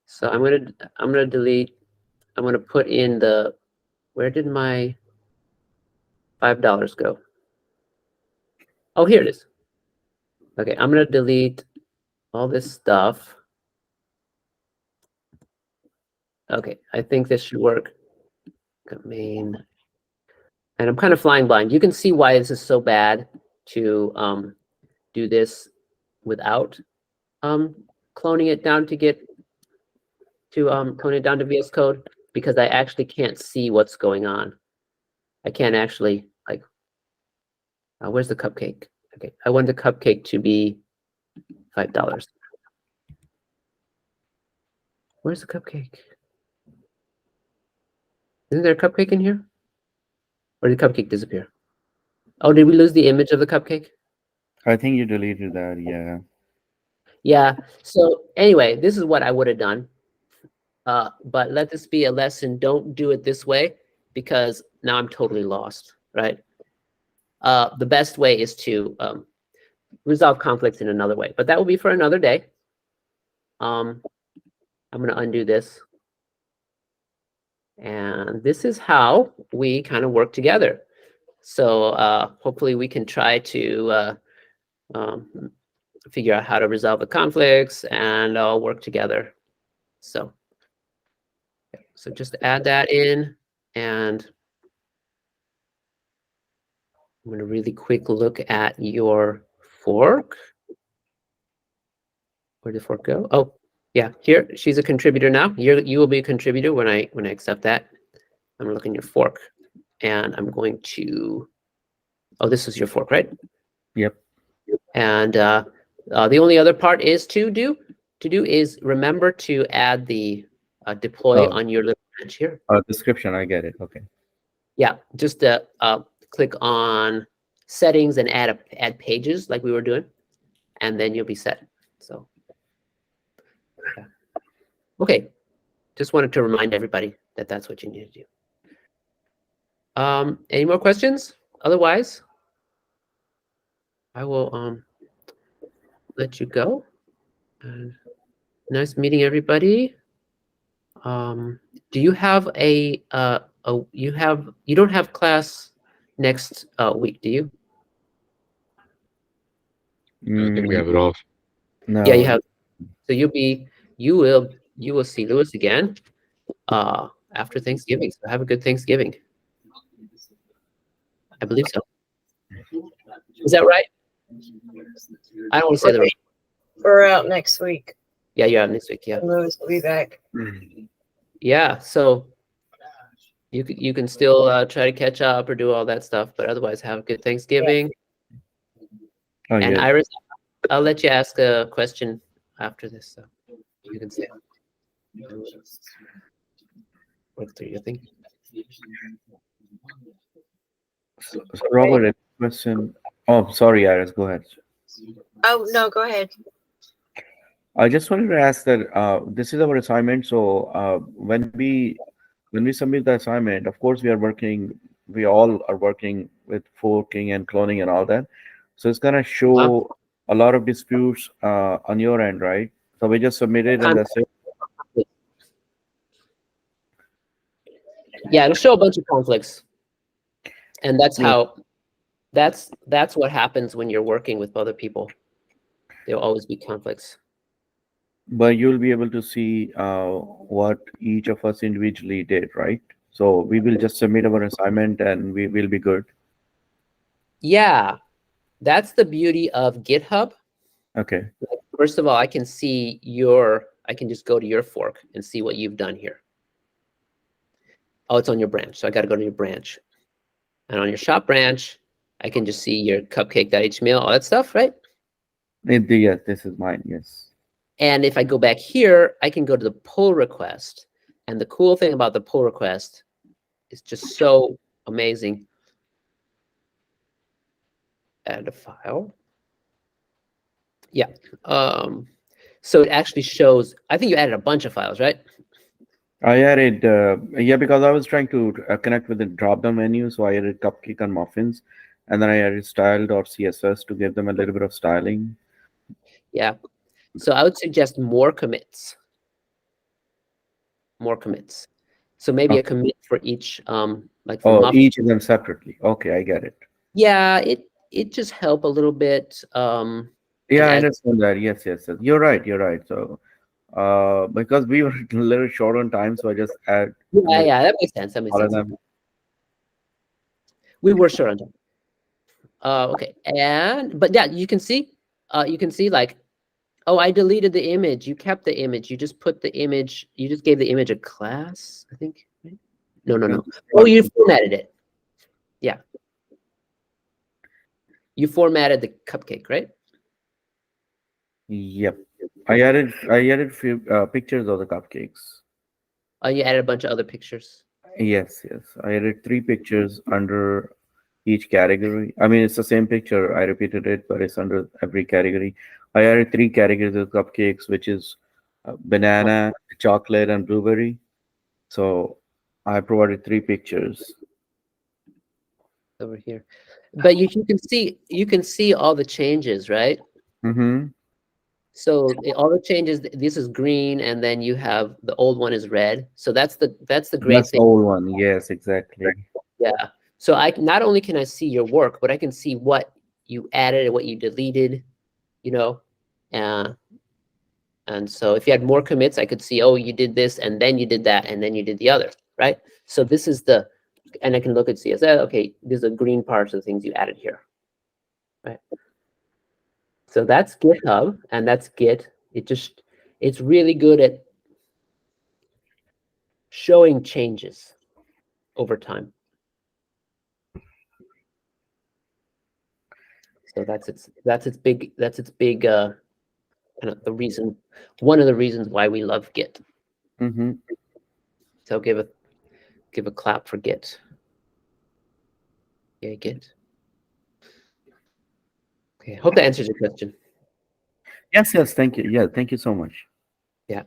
So I'm gonna delete, I'm gonna put in the, where did my $5 go? Oh, here it is. Okay, I'm gonna delete all this stuff. Okay, I think this should work. Main. And I'm kind of flying blind. You can see why this is so bad to do this without cloning it down to get to clone it down to VS Code, because I actually can't see what's going on. I can't actually, like, where's the cupcake? Okay, I want the cupcake to be $5. Where's the cupcake? Isn't there a cupcake in here? Or did the cupcake disappear? Oh, did we lose the image of the cupcake? I think you deleted that. Yeah. Yeah. So anyway, this is what I would have done. But let this be a lesson. Don't do it this way because now I'm totally lost, right? The best way is to resolve conflicts in another way, but that will be for another day. I'm going to undo this. And this is how we kind of work together. So hopefully we can try to figure out how to resolve the conflicts and all work together. So just add that in, and I'm going to really quick look at your fork. Where did the fork go? Oh, yeah, here she's a contributor now. You will be a contributor when I accept that. I'm going to look in your fork, and I'm going to. Oh, this is your fork, right? Yep. And the only other part is to do is remember to add the deploy on your little branch here. Description. I get it. Okay. Yeah, just click on settings and add pages like we were doing, and then you'll be set. So, yeah. Okay, just wanted to remind everybody that that's what you need to do. Any more questions? Otherwise, I will let you go. And nice meeting everybody. Do you have you don't have class next week, do you? I think we have it off. No. Yeah, you have. So you will see Lewis again after Thanksgiving. So have a good Thanksgiving. I believe so. Is that right? I don't want to say the right. We're out next week. Yeah, you're out next week. Yeah. Lewis will be back. Yeah. So you can still try to catch up or do all that stuff, but otherwise have a good Thanksgiving. Oh, And yeah. Iris, I'll let you ask a question after this, so you can say. Work through your thing. So Robert, a question. Oh, sorry, Iris. Go ahead. Oh, no, go ahead. I just wanted to ask that this is our assignment. So when we submit the assignment, of course we all are working with forking and cloning and all that. So it's gonna show a lot of disputes on your end, right? So we just submit it and that's it. Yeah, it'll show a bunch of conflicts, and that's how. That's what happens when you're working with other people. There'll always be conflicts. But you'll be able to see what each of us individually did, right? So we will just submit our assignment and we will be good. Yeah, that's the beauty of GitHub. Okay. First of all, I can see I can just go to your fork and see what you've done here. Oh, it's on your branch. So I got to go to your branch. And on your shop branch, I can just see your cupcake.html, all that stuff, right? Yes, this is mine. Yes. And if I go back here, I can go to the pull request. And the cool thing about the pull request is just so amazing. Add a file. Yeah. So it actually shows, I think you added a bunch of files, right? I added, yeah, because I was trying to connect with the drop-down menu. So I added cupcake and muffins. And then I added style.css to give them a little bit of styling. Yeah. So I would suggest more commits. More commits. So maybe a commit for each, like for muffins. Each of them separately. Okay, I get it. Yeah, it just help a little bit. Yeah, I understand that. Yes. You're right. So because we were a little short on time, so I just add. Yeah, that makes sense. That makes sense. We were short on time. Okay, but yeah, you can see like, oh, I deleted the image. You kept the image. You just put the image. You just gave the image a class, I think. Right? No. Oh, you formatted it. Yeah. You formatted the cupcake, right? Yep. I added few pictures of the cupcakes. Oh, you added a bunch of other pictures. Yes, yes. I added 3 pictures under each category. I mean, it's the same picture. I repeated it, but it's under every category. I added 3 categories of cupcakes, which is banana, chocolate, and blueberry. So I provided 3 pictures. Over here. But you can see all the changes, right? Mm-hmm. So all the changes, this is green, and then you have the old one is red. So that's the great That's the thing. old one. Yes, exactly. Yeah. So not only can I see your work, but I can see what you added and what you deleted, you know. And so if you had more commits, I could see, oh, you did this, and then you did that, and then you did the other, right? So this is and I can look at CSS. Okay, these are green parts of the things you added here, right? So that's GitHub, and that's Git. It's really good at showing changes over time. So that's its big kind of one of the reasons why we love Git. Mm-hmm. So give a clap for Git. Yeah, Git. Okay, hope that answers your question. Yes, yes. Thank you. Yeah, thank you so much. Yeah.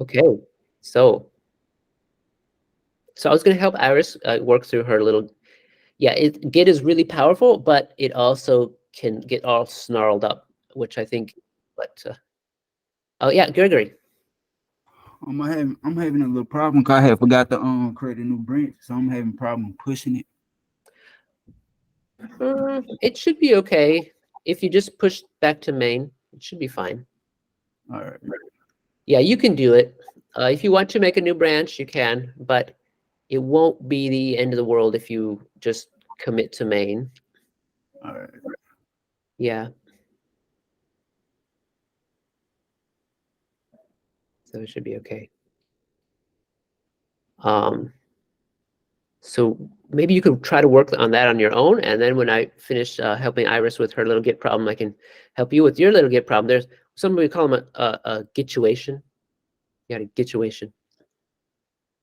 Okay, so I was going to help Iris work through her little. Yeah, Git is really powerful, but it also can get all snarled up, which I think. But oh yeah, Gregory. I'm having a little problem because I had forgot to create a new branch, so I'm having problem pushing it. It should be okay if you just push back to main. It should be fine. All right. Yeah, you can do it. If you want to make a new branch, you can, but it won't be the end of the world if you just commit to main. All right. Yeah. So it should be okay. So maybe you could try to work on that on your own, and then when I finish helping Iris with her little Git problem, I can help you with your little Git problem. There's somebody call them a gituation. You got a gituation.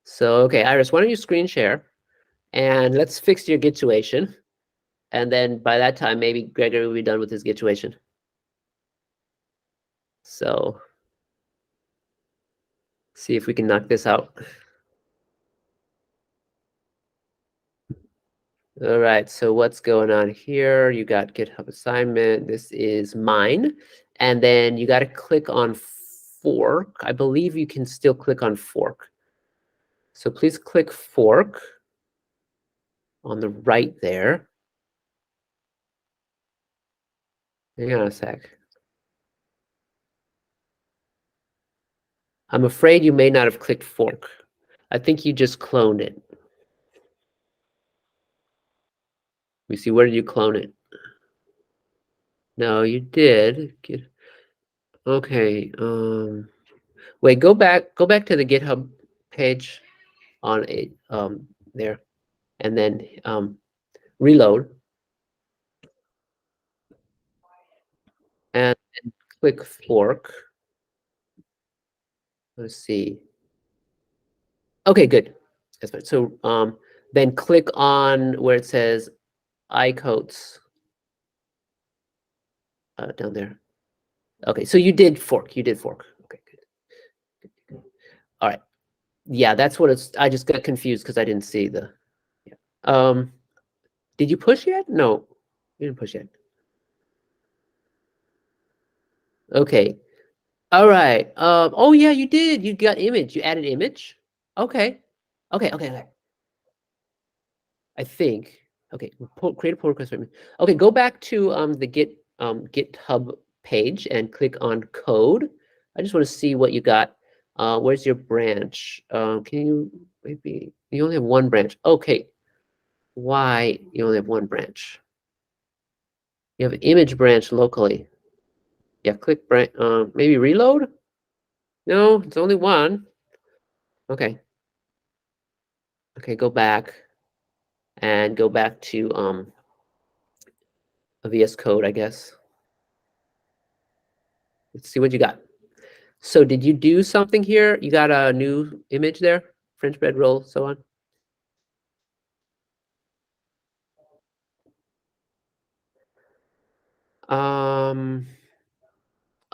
So okay, Iris, why don't you screen share, and let's fix your gituation, and then by that time maybe Gregory will be done with his gituation. So see if we can knock this out. All right, so what's going on here? You got GitHub assignment. This is mine. And then you got to click on fork. I believe you can still click on fork. So please click fork on the right there. Hang on a sec. I'm afraid you may not have clicked fork. I think you just cloned it. We see, where did you clone it? No, you did. Okay. Wait, go back to the GitHub page on there, and then reload, and then click fork. Let's see. Okay, good. That's fine. So then click on where it says iCodes down there. Okay, so you did fork. Okay, good. All right. Yeah, that's what it's. I just got confused because I didn't see the. Yeah. Did you push yet? No, you didn't push yet. Okay. All right. Oh yeah, you did. You got image. You added image. Okay. Okay. I think. Okay. Create a pull request. Okay. Go back to the GitHub page and click on code. I just want to see what you got. Where's your branch? Can you maybe you only have one branch? Okay. Why you only have one branch? You have an image branch locally. Yeah. Click branch. Maybe reload. No, it's only one. Okay. Okay, go back and go back to a VS Code, I guess. Let's see what you got. So did you do something here? You got a new image there French bread roll, so on.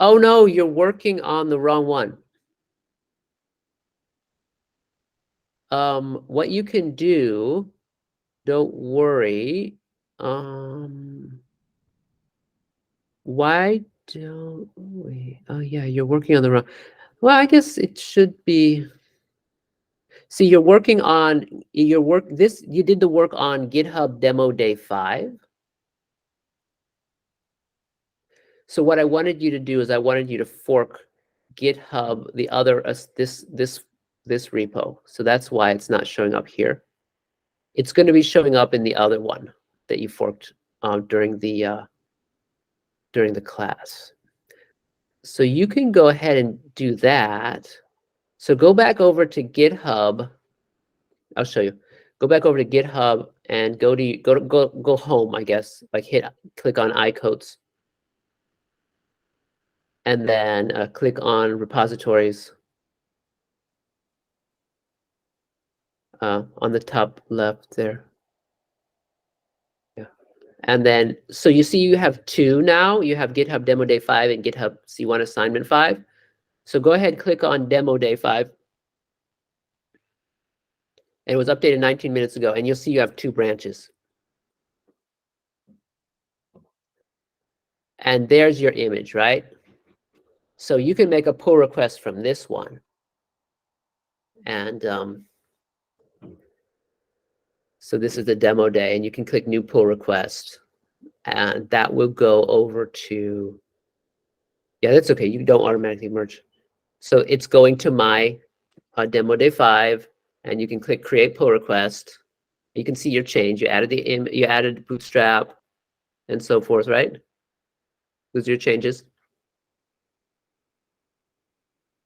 Oh no, you're working on the wrong one. What you can do, don't worry. Why don't we? Oh yeah, you're working on the wrong. Well, I guess it should be. See, you're working on your work. This you did the work on GitHub demo day 5. So what I wanted you to do is I wanted you to fork GitHub the other this repo. So that's why it's not showing up here. It's going to be showing up in the other one that you forked during the class. So you can go ahead and do that. So go back over to GitHub. I'll show you. Go back over to GitHub and go home, I guess. Like click on iCodes. And then click on repositories on the top left there. Yeah. And then, so you see you have 2 now. You have GitHub Demo Day 5 and GitHub C1 Assignment 5. So go ahead, click on Demo Day 5. And it was updated 19 minutes ago. And you'll see you have 2 branches. And there's your image, right? So you can make a pull request from this one. And so this is the demo day, and you can click new pull request. And that will go over to, yeah, that's okay. You don't automatically merge. So it's going to my demo day 5, and you can click create pull request. You can see your change. You added you added Bootstrap and so forth, right? Those are your changes.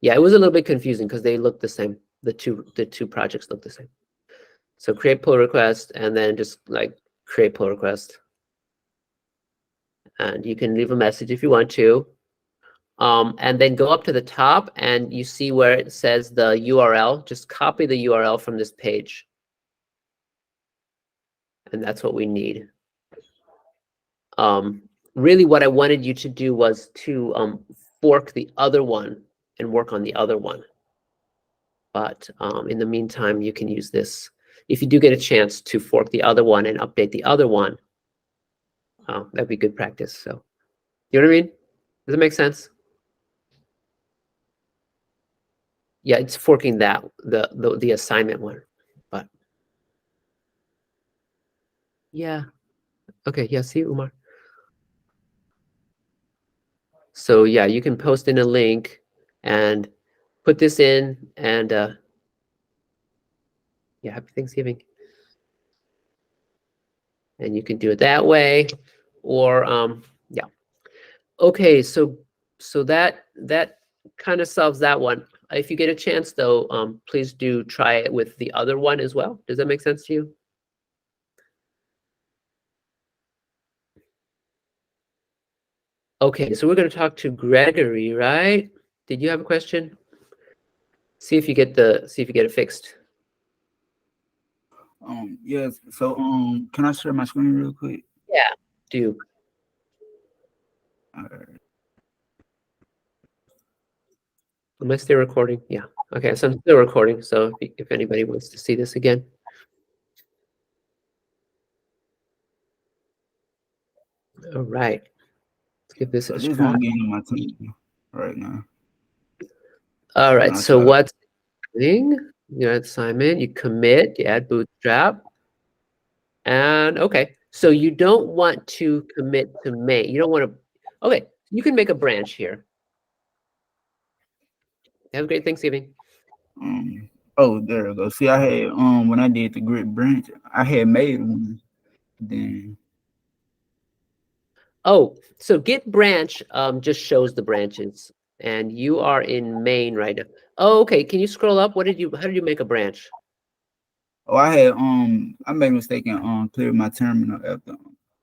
Yeah, it was a little bit confusing because they look the same. The two projects look the same. So create pull request and then just like create pull request. And you can leave a message if you want to. And then go up to the top and you see where it says the URL. Just copy the URL from this page. And that's what we need. Really what I wanted you to do was to fork the other one and work on the other one. But in the meantime, you can use this. If you do get a chance to fork the other one and update the other one, that'd be good practice. So, you know what I mean? Does it make sense? Yeah, it's forking that the assignment one, but yeah. Okay, yeah. See, Umar. So yeah, you can post in a link and put this in, and yeah, happy Thanksgiving. And you can do it that way, or yeah. Okay, so that kind of solves that one. If you get a chance though, please do try it with the other one as well. Does that make sense to you? Okay, so we're going to talk to Gregory, right? Did you have a question? See if you get it fixed. Yes. So can I share my screen real quick? Yeah, do. All right. Am I still recording? Yeah. Okay, so I'm still recording. So if anybody wants to see this again. All right. Let's give this So a this try. one getting my team right now. All right. So Okay. what's happening? You add assignment, you commit, you add Bootstrap. And okay. So you don't want to commit to main. You don't want to. Okay. You can make a branch here. Have a great Thanksgiving. Oh, there we go. See, I had when I did the grid branch, I had made one. Then Oh, so Git branch just shows the branches, and you are in main right now. Oh, okay. Can you scroll up? How did you make a branch? I had I made a mistake and cleared my terminal after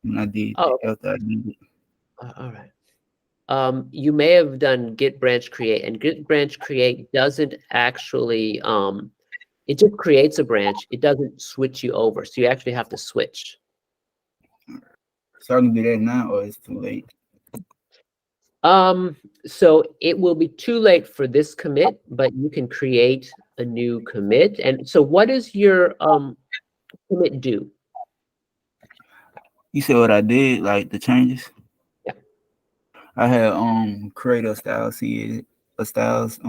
when I did Oh, it, after I did it. all right. You may have done Git branch create, and Git branch create doesn't actually It just creates a branch. It doesn't switch you over. So you actually have to switch. So I can do that now, or it's too late. So it will be too late for this commit, but you can create a new commit. And so what does your commit do? You said what I did, like the changes. Yeah. I had create a style CS, a styles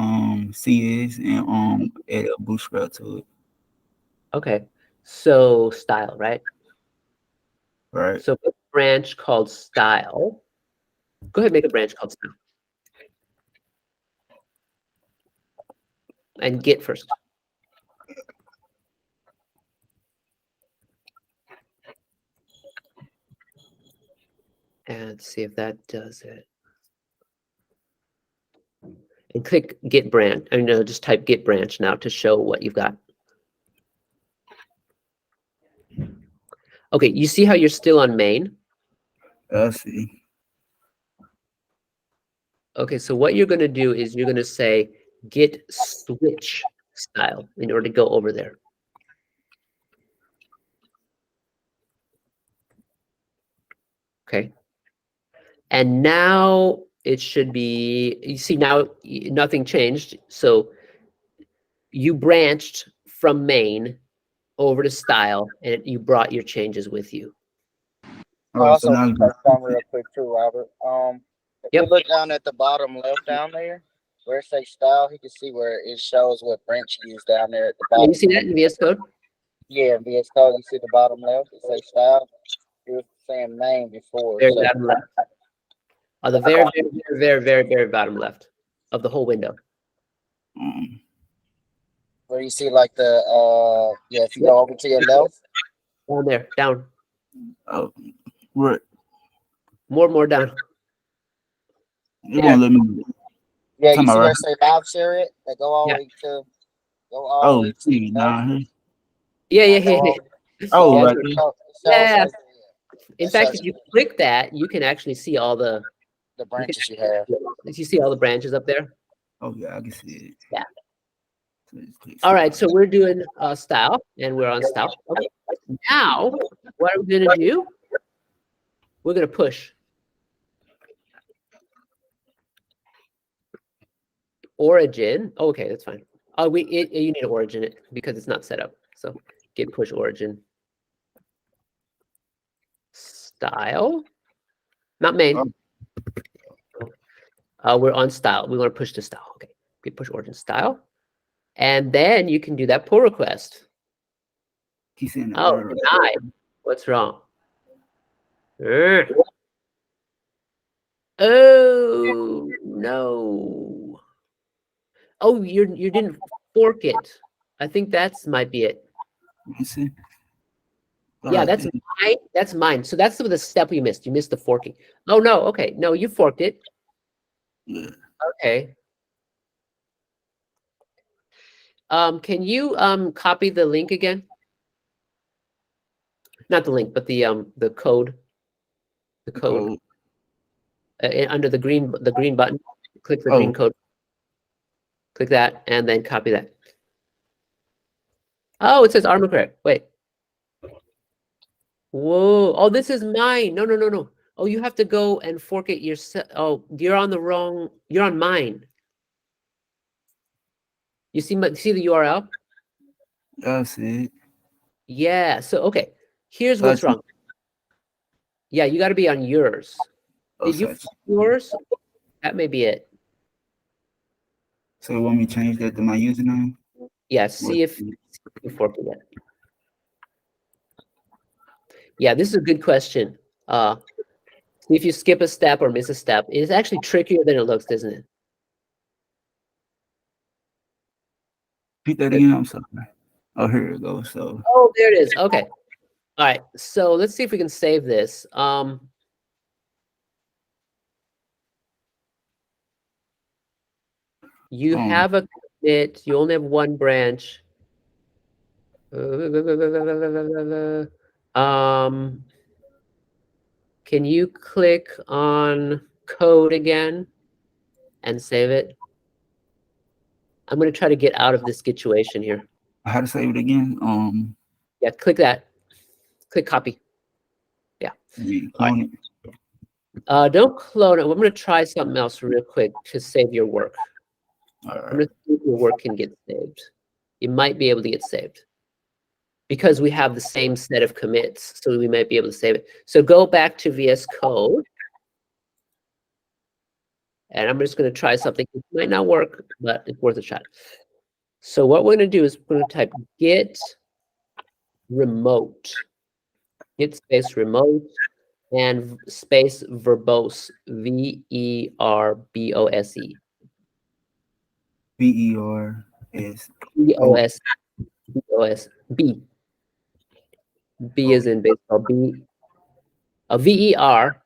CS, and add a bootstrap to it. Okay. So style, right? Right. So a branch called style. Go ahead, make a branch called style. And Git first. And see if that does it. And click Git branch. I know, just type Git branch now to show what you've got. Okay, you see how you're still on main? I see. Okay, so what you're going to do is you're going to say Git switch style in order to go over there. Okay. And now it should be, you see now nothing changed. So you branched from main over to style and you brought your changes with you. All right, so Also, now keep that down real quick too, Robert. If Yep. you look down at the bottom left down there, where it says style, you can see where it shows what branch you use down there at the Yeah, bottom. you see that in VS Code? Yeah, in VS Code, you see the bottom left, it says style. You were saying main before. Very so- bottom left. On the very, very bottom left of the whole window. where you see like the yeah, if you go over to your left, Down there, down. oh, right. More down. It Yeah. won't let me. yeah, you Come see on, where right. it say live share it, that go all the Yeah. way to go all Oh, the way to see, the nah. left. Yeah. Oh, Yeah, right it there. shows Yeah. right there, In That fact, shows if you click that, you can actually see all the, the branches you have. you see all the branches up there? Oh, yeah, I can see it. Yeah. So just click All right, style. so we're doing style, and we're on style. Okay. Now, what are we gonna do? We're gonna push. Origin. Okay, that's fine. Oh, you need to origin it because it's not set up. So git push origin. Style. Not main. We're on style. We want to push to style. Okay. Git push origin style. And then you can do that pull request. He's saying the Oh, error. denied. What's wrong? Oh no. Oh, you didn't fork it. I think might be it. Let me see. Yeah, that's mine. That's mine. So that's the step you missed. You missed the forking. Oh no. Okay. No, you forked it. Yeah. Okay. Can you copy the link again? Not the link, but the code. The code under the green button. Click the green code. Click that and then copy that. Oh, it says ArmorCorrect. Wait. Whoa. Oh, this is mine. No. Oh, you have to go and fork it yourself. Oh, you're on the wrong. You're on mine. You see the URL? I see it. Yeah. So okay. Here's what's wrong. Yeah, you got to be on yours. Did you fork yours? That may be it. So you want me to change that to my username? Yeah. See if you forked it. Yeah, this is a good question. If you skip a step or miss a step, it's actually trickier than it looks, isn't it? Repeat that again. I'm sorry. Oh, here it goes. So. Oh, there it is. Okay. All right. So let's see if we can save this. You have a commit. You only have one branch. Can you click on code again and save it? I'm going to try to get out of this situation here. How to save it again? Yeah, click that. Click copy. Clone it. Don't clone it. I'm going to try something else real quick to save your work. All I'm right. going to see if your work can get saved. You might be able to get saved because we have the same set of commits, so we might be able to save it. So go back to VS Code, and I'm just going to try something. It might not work, but it's worth a shot. So what we're going to do is we're going to type git remote, git space remote, and space verbose, VERBOSE. VERS. BOS, B. B is in baseball. B. VER.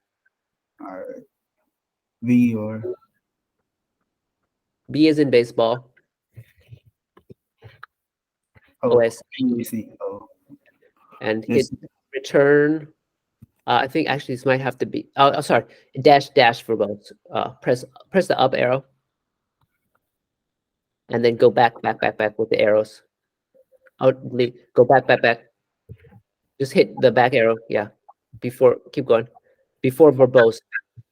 All right. VER. B is in baseball. Oh, OS. let me see. Oh, And Yes. hit return. I think actually this might have to be. Oh, sorry. Dash for both. Press the up arrow. And then go back with the arrows. Go back. Just hit the back arrow. Yeah. Keep going. Before verbose.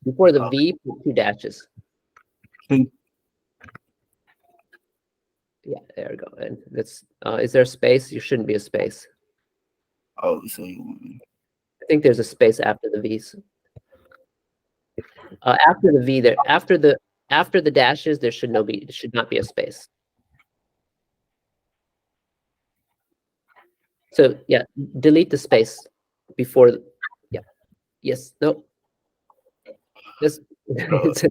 Before the V, put 2 dashes. two. Yeah, there we go. And that's is there a space? You shouldn't be a space. Oh, so you want me? I think there's a space after the V's. After the V there, after the dashes, there should not be a space. So yeah, delete the space before. Yeah. Yes. No. This. Okay.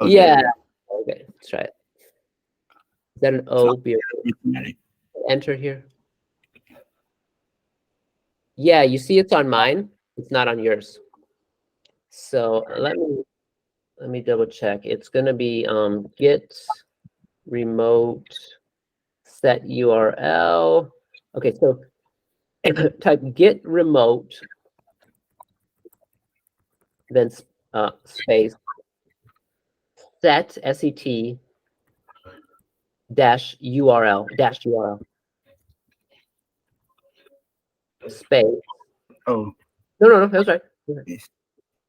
Yeah. Okay. Let's try it. Is that an O? Enter here. Yeah, you see it's on mine. It's not on yours. So let me double check. It's gonna be git remote set URL. Okay, so type git remote, then space set SET dash URL space. Oh, No, that's right. yes.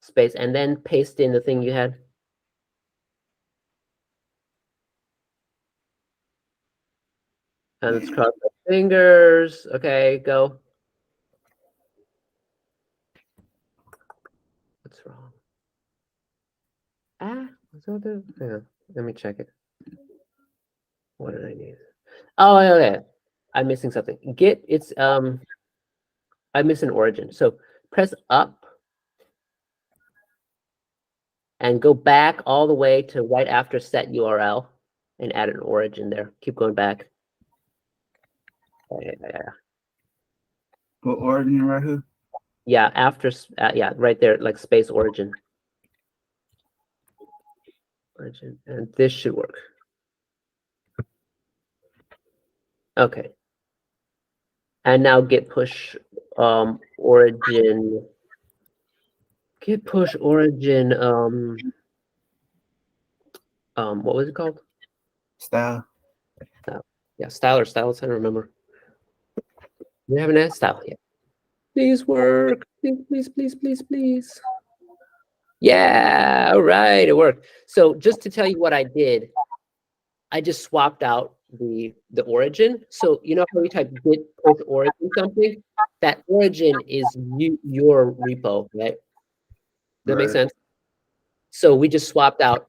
Space, and then paste in the thing you had. And let's cross our fingers. Okay, go. What's wrong? What's all the? Hang on, let me check it. What did I need? Oh, okay. I'm missing something. Git, it's I'm missing origin. So press up and go back all the way to right after set URL and add an origin there. Keep going back. What origin right here? Yeah, after yeah, right there, like space origin. Origin, and this should work. Okay. And now git push origin. Git push origin what was it called? Style. Yeah, style or styles, I don't remember. We haven't had style yet. Please work. Please. Yeah, all right, it worked. So just to tell you what I did, I just swapped out the origin. So you know how we type git push origin something? That origin is your repo, right? Does that make sense? So we just swapped out.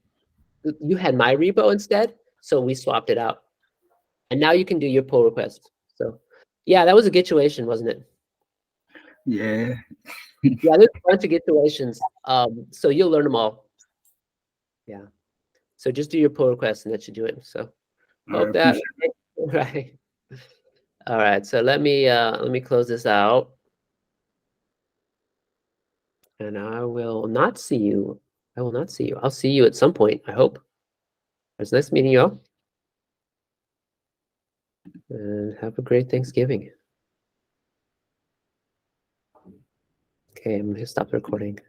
You had my repo instead, so we swapped it out. And now you can do your pull request. So yeah, that was a gituation, wasn't it? Yeah. Yeah, there's a bunch of gituations. So you'll learn them all. Yeah. So just do your pull request and that should do it. So hope that right. All right. So let me close this out. And I will not see you. I'll see you at some point, I hope. It was nice meeting you all. And have a great Thanksgiving. Okay, I'm gonna stop the recording.